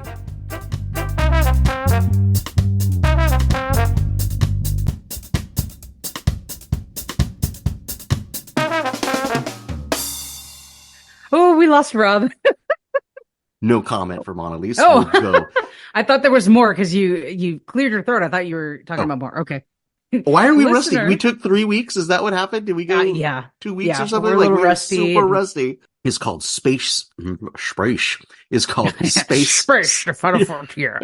Oh, we lost Rob. No comment from Annalise. Oh, We'll go. I thought there was more because you cleared your throat. I thought you were talking about more. Okay. Why are we Listener. rusty? We took 3 weeks. Is that what happened? Did we go yeah. 2 weeks Yeah, or something? we're a little we were rusty super and- rusty. It's called Space. Is called Space. Space, the frontier.